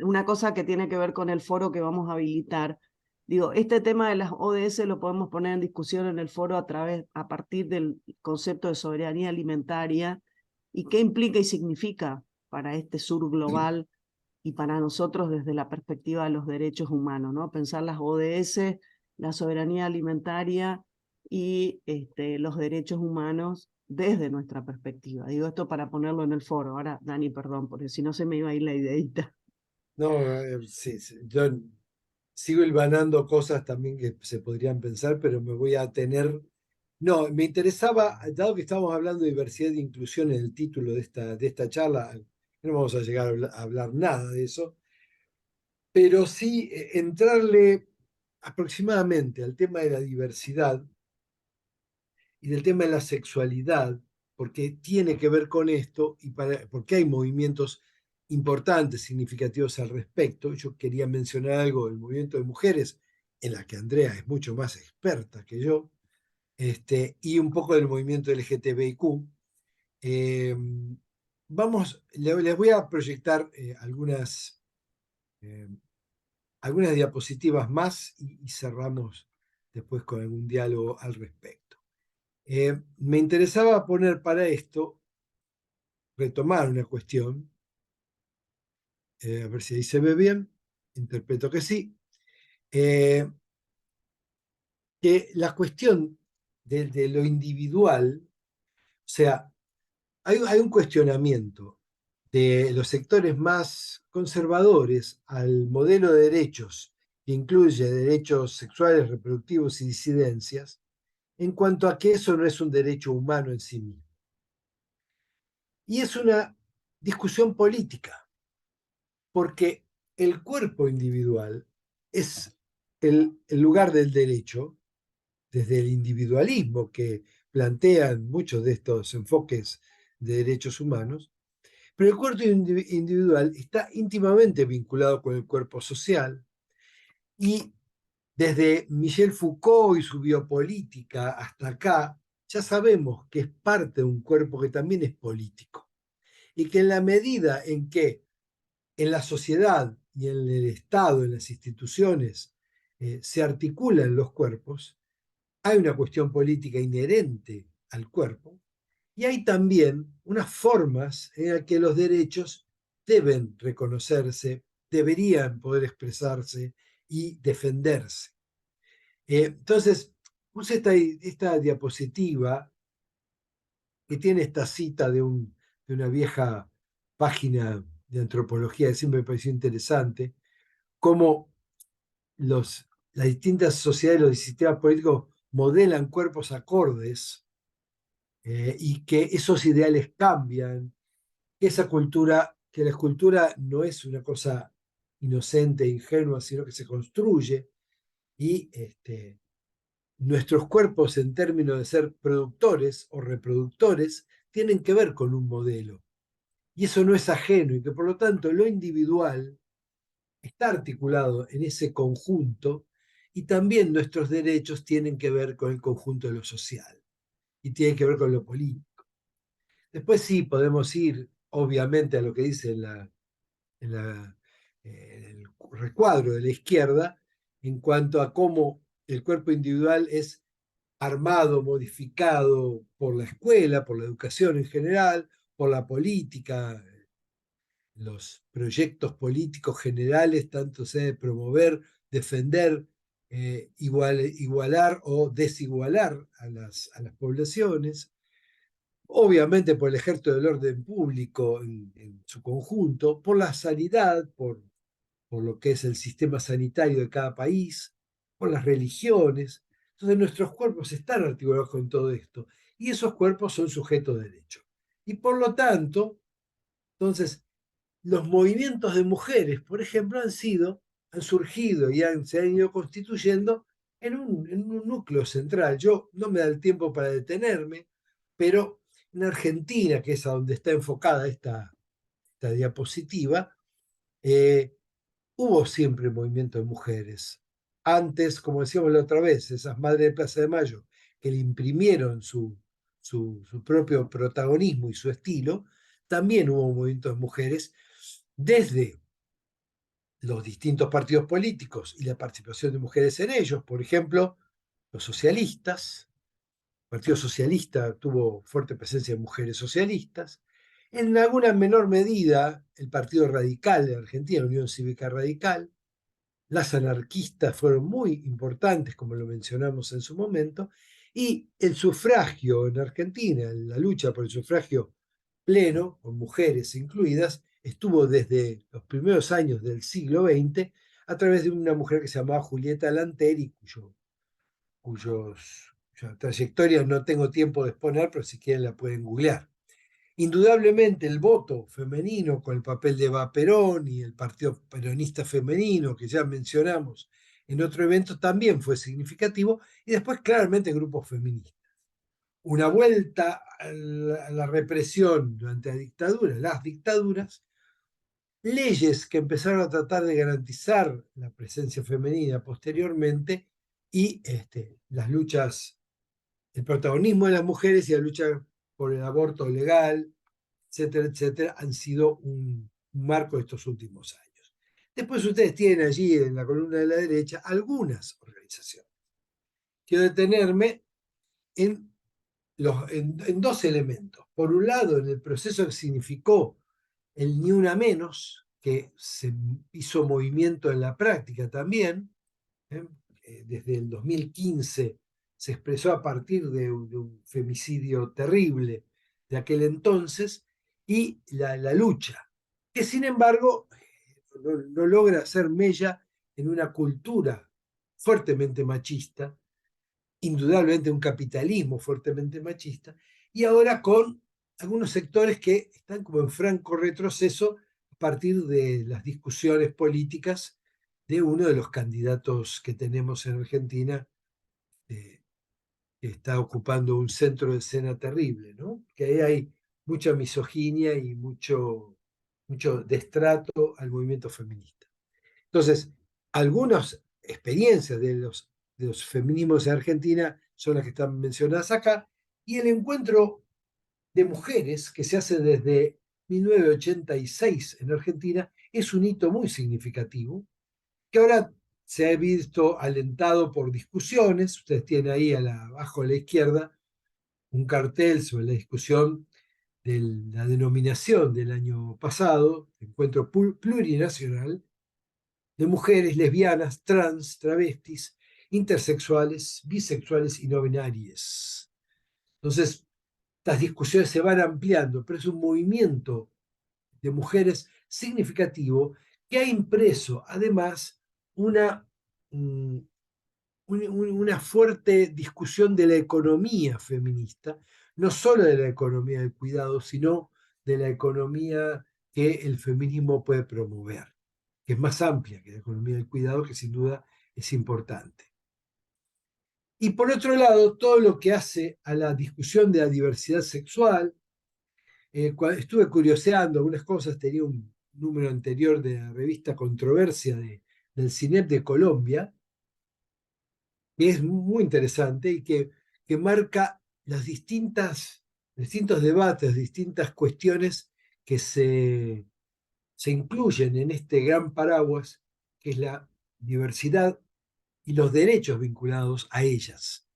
una cosa que tiene que ver con el foro que vamos a habilitar. Digo, este tema de las ODS lo podemos poner en discusión en el foro a partir del concepto de soberanía alimentaria y qué implica y significa para este sur global y para nosotros desde la perspectiva de los derechos humanos, ¿no? Pensar las ODS, la soberanía alimentaria y los derechos humanos desde nuestra perspectiva. Digo esto para ponerlo en el foro. Ahora, Dani, perdón, porque si no se me iba a ir la ideita. no, sí, sí, yo sigo hilvanando cosas también que se podrían pensar, pero me voy a tener. No, me interesaba, dado que estamos hablando de diversidad e inclusión en el título de esta charla, no vamos a llegar a hablar nada de eso, pero sí entrarle aproximadamente al tema de la diversidad y del tema de la sexualidad, porque tiene que ver con esto y porque hay movimientos importantes, significativos al respecto. Yo quería mencionar algo del movimiento de mujeres, en la que Andrea es mucho más experta que yo, y un poco del movimiento LGTBIQ. Eh, les voy a proyectar eh, algunas diapositivas más y cerramos después con algún diálogo al respecto. Me interesaba poner para esto, retomar una cuestión, a ver si ahí se ve bien, interpreto que sí, que la cuestión de lo individual, o sea, hay un cuestionamiento de los sectores más conservadores al modelo de derechos que incluye derechos sexuales, reproductivos y disidencias, en cuanto a que eso no es un derecho humano en sí mismo. Y es una discusión política, porque el cuerpo individual es el lugar del derecho, desde el individualismo que plantean muchos de estos enfoques de derechos humanos, pero el cuerpo individual está íntimamente vinculado con el cuerpo social y desde Michel Foucault y su biopolítica hasta acá, ya sabemos que es parte de un cuerpo que también es político y que en la medida en que en la sociedad y en el Estado, en las instituciones, se articulan los cuerpos, hay una cuestión política inherente al cuerpo y hay también unas formas en las que los derechos deben reconocerse, deberían poder expresarse y defenderse. Entonces, puse esta diapositiva que tiene esta cita de una vieja página de antropología que siempre me pareció interesante, cómo las distintas sociedades, los sistemas políticos modelan cuerpos acordes y que esos ideales cambian, que que la escultura no es una cosa inocente e ingenua, sino que se construye y nuestros cuerpos en términos de ser productores o reproductores tienen que ver con un modelo. Y eso no es ajeno y que por lo tanto lo individual está articulado en ese conjunto y también nuestros derechos tienen que ver con el conjunto de lo social y tienen que ver con lo político. Después sí podemos ir, obviamente, a lo que dice el recuadro de la izquierda en cuanto a cómo el cuerpo individual es armado, modificado por la escuela, por la educación en general, por la política, los proyectos políticos generales, tanto sea de promover, defender, igualar o desigualar a las poblaciones, obviamente por el ejército del orden público en su conjunto, por la sanidad, por lo que es el sistema sanitario de cada país, por las religiones. Entonces nuestros cuerpos están articulados con todo esto y esos cuerpos son sujetos de derecho. Y por lo tanto, entonces, los movimientos de mujeres, por ejemplo, han surgido y se han ido constituyendo en un núcleo central. Yo no me da el tiempo para detenerme, pero en Argentina, que es a donde está enfocada esta diapositiva, hubo siempre movimiento de mujeres. Antes, como decíamos la otra vez, esas madres de Plaza de Mayo que le imprimieron su propio protagonismo y su estilo, también hubo movimientos de mujeres desde los distintos partidos políticos y la participación de mujeres en ellos. Por ejemplo, los socialistas. El Partido Socialista tuvo fuerte presencia de mujeres socialistas. En alguna menor medida, el Partido Radical de Argentina, la Unión Cívica Radical. Las anarquistas fueron muy importantes, como lo mencionamos en su momento. Y el sufragio en Argentina, la lucha por el sufragio pleno, con mujeres incluidas, estuvo desde los primeros años del siglo XX a través de una mujer que se llamaba Julieta Lanteri, cuya trayectoria no tengo tiempo de exponer, pero si quieren la pueden googlear. Indudablemente el voto femenino con el papel de Eva Perón y el Partido Peronista Femenino, que ya mencionamos en otro evento, también fue significativo, y después claramente grupos feministas. Una vuelta a la represión durante la dictadura, las dictaduras, leyes que empezaron a tratar de garantizar la presencia femenina posteriormente y las luchas, el protagonismo de las mujeres y la lucha por el aborto legal, etcétera, etcétera, han sido un marco de estos últimos años. Después ustedes tienen allí en la columna de la derecha algunas organizaciones. Quiero detenerme en dos elementos. Por un lado, en el proceso que significó el Ni Una Menos, que se hizo movimiento en la práctica también, desde el 2015 se expresó a partir de un femicidio terrible de aquel entonces, y la lucha, que sin embargo no logra hacer mella en una cultura fuertemente machista, indudablemente un capitalismo fuertemente machista, y ahora con algunos sectores que están como en franco retroceso a partir de las discusiones políticas de uno de los candidatos que tenemos en Argentina, que está ocupando un centro de escena terrible, ¿no? Que ahí hay mucha misoginia y mucho destrato al movimiento feminista. Entonces, algunas experiencias de los feminismos en Argentina son las que están mencionadas acá, y el encuentro de mujeres que se hace desde 1986 en Argentina es un hito muy significativo, que ahora se ha visto alentado por discusiones. Ustedes tienen ahí abajo a la izquierda un cartel sobre la discusión de la denominación del año pasado, encuentro plurinacional, de mujeres lesbianas, trans, travestis, intersexuales, bisexuales y no binarias. Entonces, estas discusiones se van ampliando, pero es un movimiento de mujeres significativo que ha impreso además una fuerte discusión de la economía feminista, no solo de la economía del cuidado, sino de la economía que el feminismo puede promover, que es más amplia que la economía del cuidado, que sin duda es importante. Y por otro lado, todo lo que hace a la discusión de la diversidad sexual. Estuve curioseando algunas cosas, tenía un número anterior de la revista Controversia del CINEP de Colombia, que es muy interesante y que marca los distintos debates, distintas cuestiones que se incluyen en este gran paraguas, que es la diversidad y los derechos vinculados a ellas.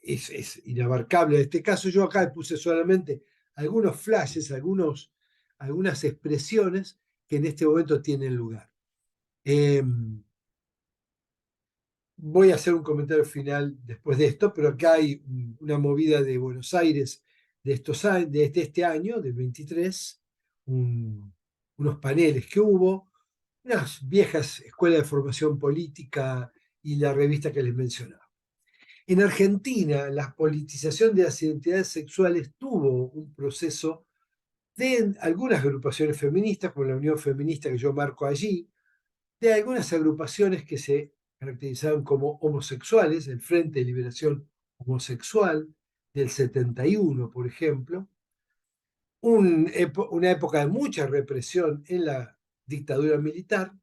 Es inabarcable en este caso. Yo acá puse solamente algunos flashes, algunas expresiones que en este momento tienen lugar. Voy a hacer un comentario final después de esto, pero acá hay una movida de Buenos Aires de este año, del 23, unos paneles que hubo, unas viejas escuelas de formación política y la revista que les mencionaba. En Argentina, la politización de las identidades sexuales tuvo un proceso de algunas agrupaciones feministas, como la Unión Feminista que yo marco allí, de algunas agrupaciones que se caracterizaban como homosexuales, el Frente de Liberación Homosexual del 71, por ejemplo, una época de mucha represión en la dictadura militar,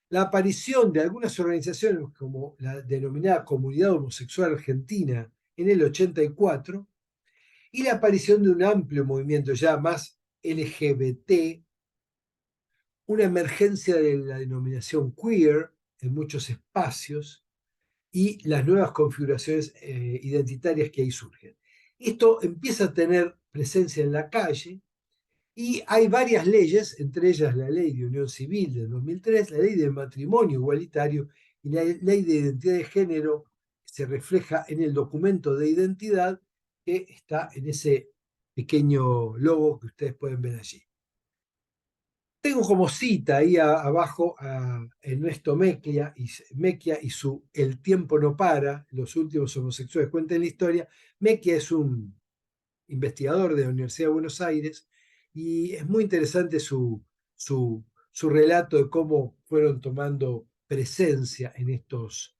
la aparición de algunas organizaciones como la denominada Comunidad Homosexual Argentina en el 84 y la aparición de un amplio movimiento ya más LGBT, una emergencia de la denominación queer en muchos espacios y las nuevas configuraciones identitarias que ahí surgen. Esto empieza a tener presencia en la calle y hay varias leyes, entre ellas la Ley de Unión Civil del 2003, la Ley de Matrimonio Igualitario y la Ley de Identidad de Género, que se refleja en el documento de identidad que está en ese pequeño logo que ustedes pueden ver allí. Tengo como cita ahí abajo a Ernesto Mecchia y su El tiempo no para, los últimos homosexuales cuentan la historia. Mecchia es un investigador de la Universidad de Buenos Aires y es muy interesante su relato de cómo fueron tomando presencia en estos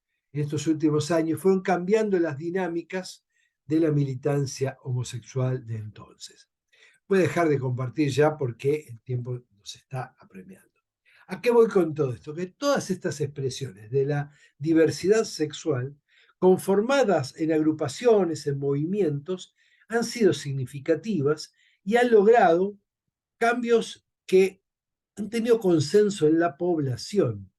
últimos años, fueron cambiando las dinámicas de la militancia homosexual de entonces. Voy a dejar de compartir ya porque el tiempo nos está apremiando. ¿A qué voy con todo esto? Que todas estas expresiones de la diversidad sexual, conformadas en agrupaciones, en movimientos, han sido significativas y han logrado cambios que han tenido consenso en la población.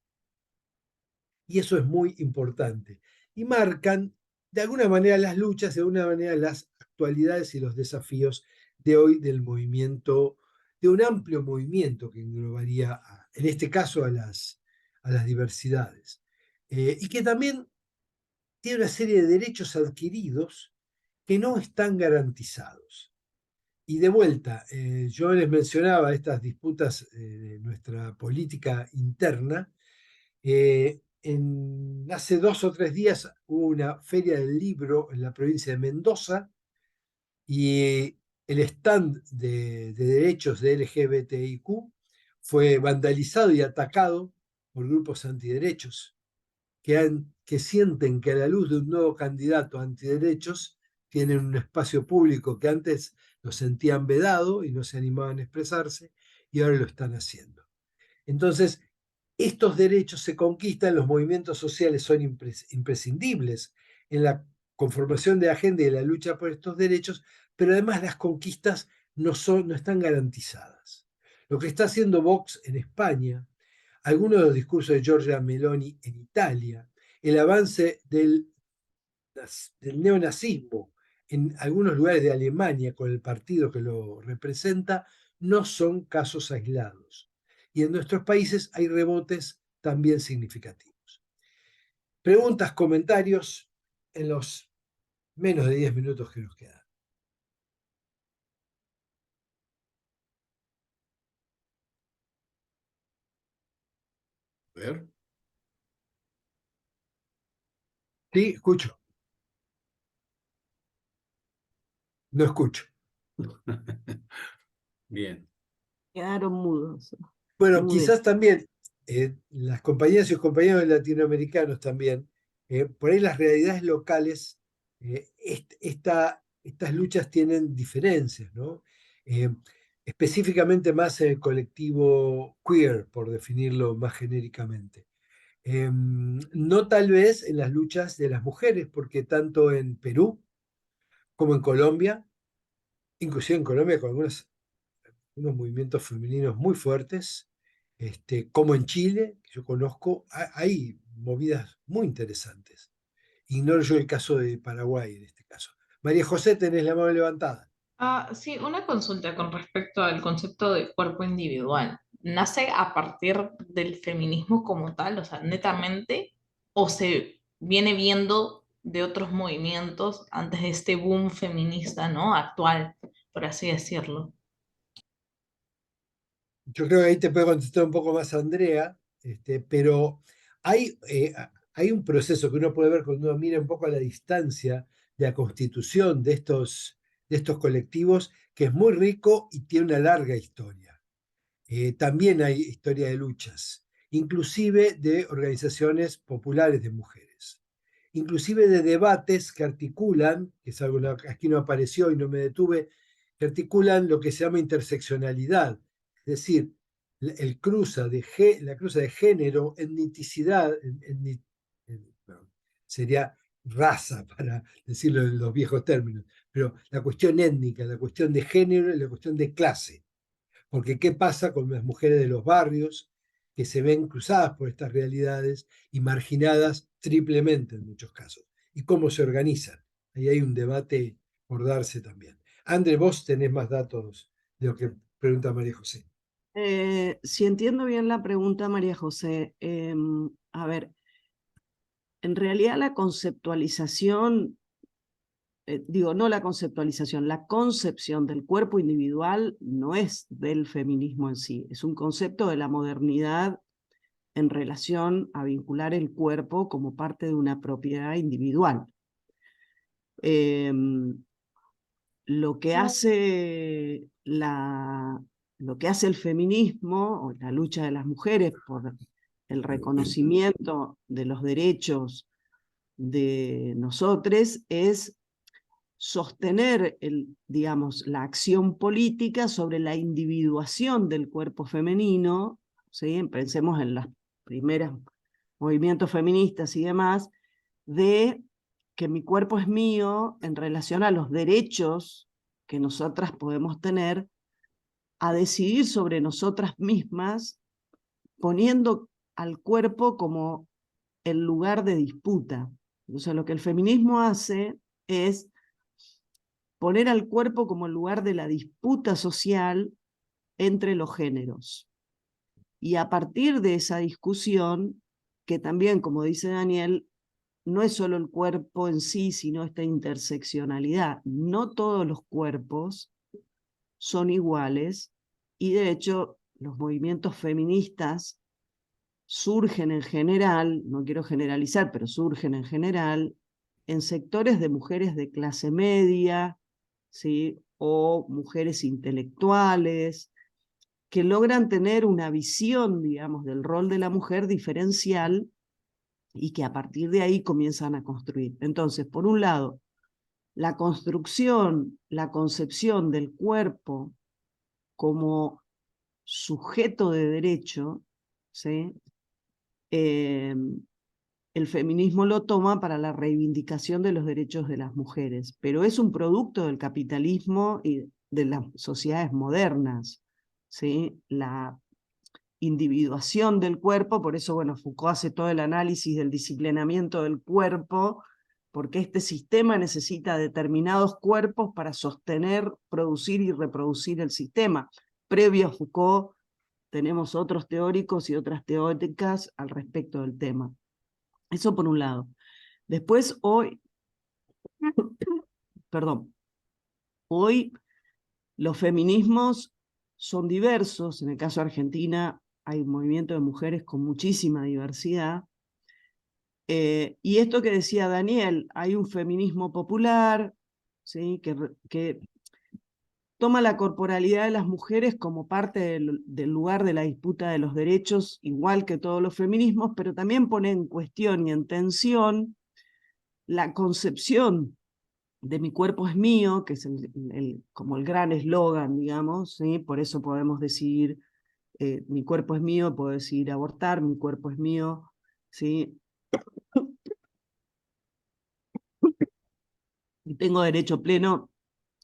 Y eso es muy importante. Y marcan de alguna manera las luchas, de alguna manera las actualidades y los desafíos de hoy del movimiento, de un amplio movimiento que englobaría, en este caso, a las diversidades. Y que también tiene una serie de derechos adquiridos que no están garantizados. Y de vuelta, yo les mencionaba estas disputas de nuestra política interna. Hace 2 o 3 días hubo una feria del libro en la provincia de Mendoza y el stand de derechos de LGBTIQ fue vandalizado y atacado por grupos antiderechos que sienten que a la luz de un nuevo candidato antiderechos tienen un espacio público que antes lo sentían vedado y no se animaban a expresarse y ahora lo están haciendo. Entonces, estos derechos se conquistan, los movimientos sociales son imprescindibles en la conformación de agenda y de la lucha por estos derechos, pero además las conquistas no están garantizadas. Lo que está haciendo Vox en España, algunos de los discursos de Giorgia Meloni en Italia, el avance del neonazismo en algunos lugares de Alemania con el partido que lo representa, no son casos aislados. Y en nuestros países hay rebotes también significativos. Preguntas, comentarios en los menos de 10 minutos que nos quedan. A ver. Sí, escucho. No escucho. Bien. Quedaron mudos. Bueno, Mudes. quizás también las compañías y los compañeros latinoamericanos también, por ahí las realidades locales, estas luchas tienen diferencias, ¿no? Específicamente más en el colectivo queer, por definirlo más genéricamente. No tal vez en las luchas de las mujeres, porque tanto en Perú como en Colombia, inclusive en Colombia con unos movimientos femeninos muy fuertes, como en Chile, que yo conozco, hay movidas muy interesantes. Ignoro yo el caso de Paraguay en este caso. María José, tenés la mano levantada. Sí, una consulta con respecto al concepto de cuerpo individual. ¿Nace a partir del feminismo como tal, o sea, netamente, o se viene viendo de otros movimientos antes de este boom feminista, ¿no? Actual, por así decirlo. Yo creo que ahí te puede contestar un poco más Andrea, pero hay un proceso que uno puede ver cuando uno mira un poco a la distancia de la constitución de estos colectivos, que es muy rico y tiene una larga historia. También hay historia de luchas. inclusive de organizaciones populares de mujeres, inclusive de debates que articulan, que es algo que aquí no apareció y no me detuve, que articulan lo que se llama interseccionalidad, es decir, la cruza de género, etnicidad, sería raza, para decirlo en los viejos términos, pero la cuestión étnica, la cuestión de género y la cuestión de clase. Porque ¿qué pasa con las mujeres de los barrios que se ven cruzadas por estas realidades y marginadas triplemente en muchos casos? ¿Y cómo se organizan? Ahí hay un debate por darse también. André, vos tenés más datos de lo que pregunta María José. Si entiendo bien la pregunta, María José, a ver, en realidad la conceptualización, no la conceptualización, la concepción del cuerpo individual no es del feminismo en sí, es un concepto de la modernidad en relación a vincular el cuerpo como parte de una propiedad individual. Lo que hace el feminismo, o la lucha de las mujeres por el reconocimiento de los derechos de nosotros, es sostener la acción política sobre la individuación del cuerpo femenino, ¿sí? Pensemos en los primeros movimientos feministas y demás, de que mi cuerpo es mío en relación a los derechos que nosotras podemos tener a decidir sobre nosotras mismas, poniendo al cuerpo como el lugar de disputa. Entonces, lo que el feminismo hace es poner al cuerpo como el lugar de la disputa social entre los géneros. Y a partir de esa discusión, que también, como dice Daniel, no es solo el cuerpo en sí, sino esta interseccionalidad. No todos los cuerpos son iguales, y de hecho los movimientos feministas surgen en general, no quiero generalizar, pero surgen en general, en sectores de mujeres de clase media, ¿sí? O mujeres intelectuales, que logran tener una visión, digamos, del rol de la mujer diferencial, y que a partir de ahí comienzan a construir. Entonces, por un lado, la construcción, la concepción del cuerpo como sujeto de derecho, ¿sí? El feminismo lo toma para la reivindicación de los derechos de las mujeres, pero es un producto del capitalismo y de las sociedades modernas, ¿sí? La individuación del cuerpo, por eso, bueno, Foucault hace todo el análisis del disciplinamiento del cuerpo, porque este sistema necesita determinados cuerpos para sostener, producir y reproducir el sistema. Previo a Foucault tenemos otros teóricos y otras teóricas al respecto del tema. Eso por un lado. Después, hoy los feminismos son diversos. En el caso de Argentina hay un movimiento de mujeres con muchísima diversidad. Y esto que decía Daniel, hay un feminismo popular, ¿sí? que toma la corporalidad de las mujeres como parte del lugar de la disputa de los derechos, igual que todos los feminismos, pero también pone en cuestión y en tensión la concepción de mi cuerpo es mío, que es como el gran eslogan, digamos, ¿sí? Por eso podemos decidir, mi cuerpo es mío, puedo decidir abortar, mi cuerpo es mío, ¿sí? Y tengo derecho pleno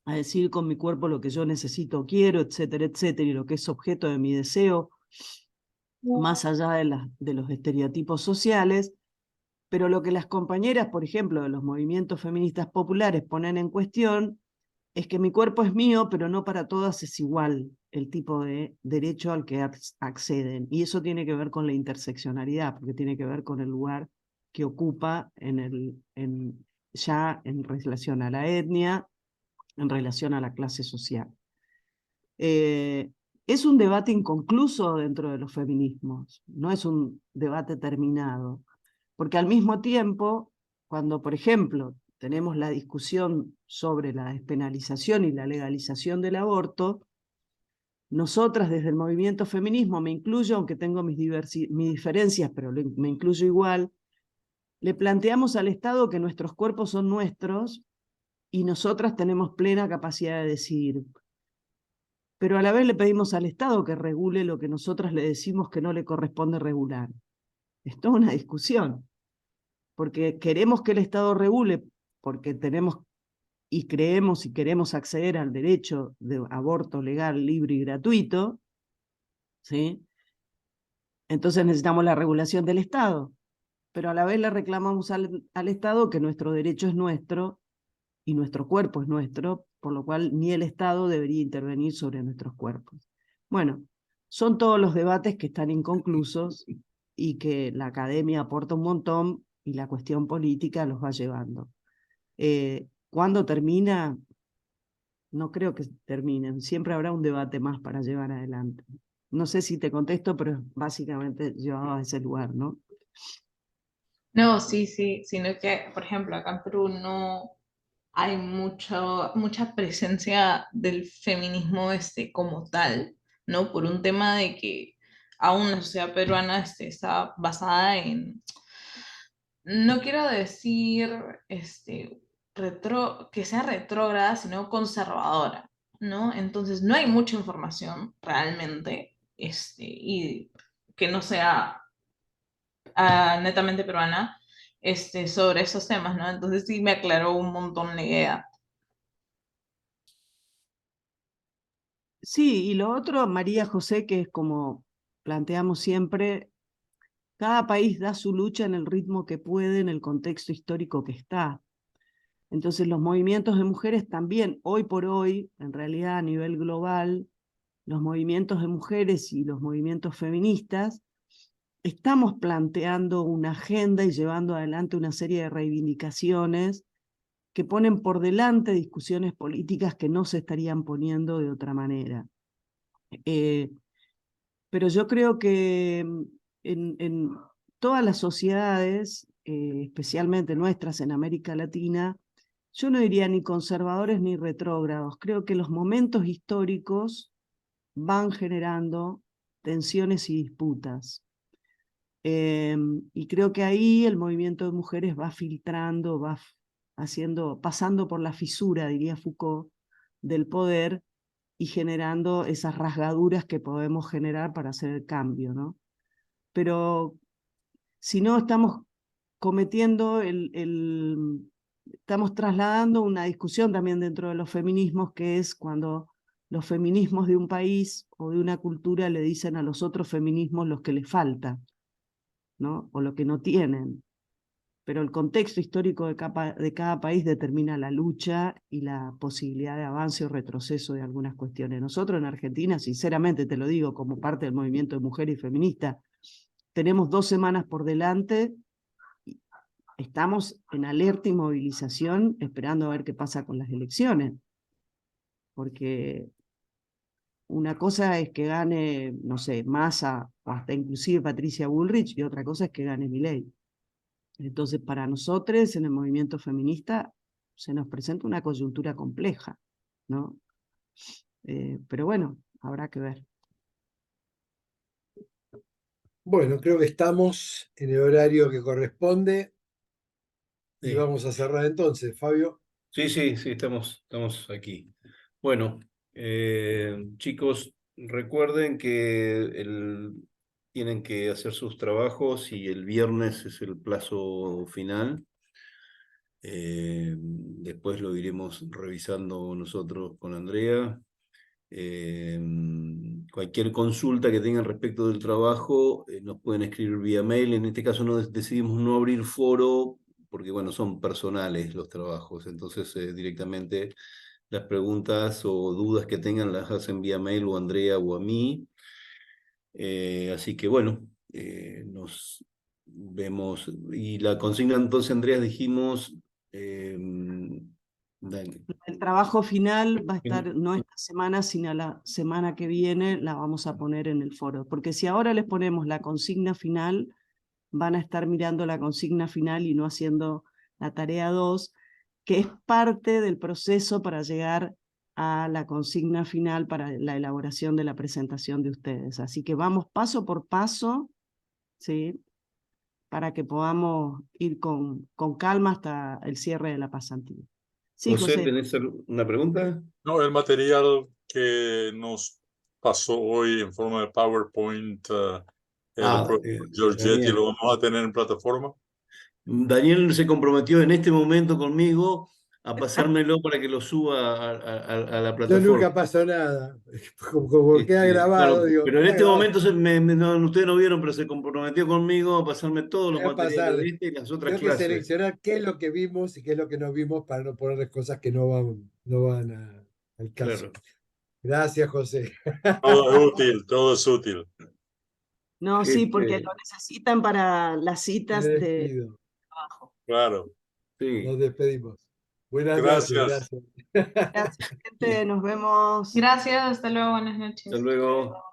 a decir con mi cuerpo lo que yo necesito, quiero, etcétera, etcétera, y lo que es objeto de mi deseo, más allá de los estereotipos sociales. Pero lo que las compañeras, por ejemplo, de los movimientos feministas populares ponen en cuestión es que mi cuerpo es mío, pero no para todas es igual el tipo de derecho al que acceden. Y eso tiene que ver con la interseccionalidad, porque tiene que ver con el lugar que ocupa ya en relación a la etnia, en relación a la clase social. Es un debate inconcluso dentro de los feminismos, no es un debate terminado, porque al mismo tiempo, cuando, por ejemplo, tenemos la discusión sobre la despenalización y la legalización del aborto, nosotras desde el movimiento feminismo, me incluyo, aunque tengo mis diferencias, pero me incluyo igual, le planteamos al Estado que nuestros cuerpos son nuestros y nosotras tenemos plena capacidad de decidir. Pero a la vez le pedimos al Estado que regule lo que nosotras le decimos que no le corresponde regular. Es toda una discusión, porque queremos que el Estado regule, porque tenemos y creemos y queremos acceder al derecho de aborto legal, libre y gratuito, ¿sí? Entonces necesitamos la regulación del Estado, pero a la vez le reclamamos al Estado que nuestro derecho es nuestro y nuestro cuerpo es nuestro, por lo cual ni el Estado debería intervenir sobre nuestros cuerpos. Bueno, son todos los debates que están inconclusos y que la academia aporta un montón y la cuestión política los va llevando. ¿Cuándo termina? No creo que terminen, siempre habrá un debate más para llevar adelante. No sé si te contesto, pero básicamente llevaba a ese lugar, ¿no? No, sí, sí, sino que, por ejemplo, acá en Perú no hay mucha presencia del feminismo como tal, ¿no? Por un tema de que aún la sociedad peruana está basada en, no quiero decir que sea retrógrada, sino conservadora, ¿no? Entonces no hay mucha información realmente, y que no sea netamente peruana, sobre esos temas, ¿no? Entonces sí me aclaró un montón la idea. Sí, y lo otro, María José, que es como planteamos siempre, cada país da su lucha en el ritmo que puede, en el contexto histórico que está. Entonces los movimientos de mujeres también, hoy por hoy, en realidad a nivel global, los movimientos de mujeres y los movimientos feministas, estamos planteando una agenda y llevando adelante una serie de reivindicaciones que ponen por delante discusiones políticas que no se estarían poniendo de otra manera. Pero yo creo que en todas las sociedades, especialmente nuestras en América Latina, yo no diría ni conservadores ni retrógrados. Creo que los momentos históricos van generando tensiones y disputas. Y creo que ahí el movimiento de mujeres va filtrando, va pasando por la fisura, diría Foucault, del poder y generando esas rasgaduras que podemos generar para hacer el cambio, ¿no? Pero si no, estamos cometiendo estamos trasladando una discusión también dentro de los feminismos, que es cuando los feminismos de un país o de una cultura le dicen a los otros feminismos los que les falta, ¿no? O lo que no tienen. Pero el contexto histórico de cada país determina la lucha y la posibilidad de avance o retroceso de algunas cuestiones. Nosotros en Argentina, sinceramente te lo digo, como parte del movimiento de mujeres y feministas, tenemos 2 semanas por delante, estamos en alerta y movilización esperando a ver qué pasa con las elecciones. Porque una cosa es que gane, no sé, Massa o hasta inclusive Patricia Bullrich, y otra cosa es que gane Milei. Entonces, para nosotros en el movimiento feminista se nos presenta una coyuntura compleja, ¿no? Pero bueno, habrá que ver. Bueno, creo que estamos en el horario que corresponde y Sí. vamos a cerrar entonces, Fabio. Sí, estamos aquí. Bueno, chicos, recuerden que tienen que hacer sus trabajos y el viernes es el plazo final. Después lo iremos revisando nosotros con Andrea. Cualquier consulta que tengan respecto del trabajo, nos pueden escribir vía mail. En este caso decidimos no abrir foro porque, bueno, son personales los trabajos. Entonces, directamente las preguntas o dudas que tengan las hacen vía mail o a Andrea o a mí. Así que, bueno, nos vemos. Y la consigna, entonces, Andrea, dijimos... El trabajo final va a estar no esta semana, sino la semana que viene la vamos a poner en el foro. Porque si ahora les ponemos la consigna final, van a estar mirando la consigna final y no haciendo la tarea 2, que es parte del proceso para llegar a la consigna final para la elaboración de la presentación de ustedes. Así que vamos paso por paso, ¿sí? Para que podamos ir con calma hasta el cierre de la pasantía. Sí, José, José. ¿tenés una pregunta? No, el material que nos pasó hoy en forma de PowerPoint, el profesor Giorgetti, Daniel. ¿lo vamos a tener en plataforma? Daniel se comprometió en este momento conmigo a pasármelo para que lo suba a la Yo plataforma. nunca pasó nada. Como queda grabado, Claro, digo, pero en queda este grabado. momento ustedes no vieron, pero se comprometió conmigo a pasarme todos los Voy a materiales pasar. de este y las otras Tengo que clases. seleccionar qué es lo que vimos y qué es lo que no vimos para no ponerles cosas que no van al caso. Claro. Gracias, José. Todo es útil, todo es útil. No, sí, porque lo necesitan para las Me citas de despido. trabajo. Claro. Sí. Nos despedimos. Buenas Gracias. noches. Gracias. Gracias, gente. Nos vemos. Gracias, hasta luego, buenas noches. Hasta luego.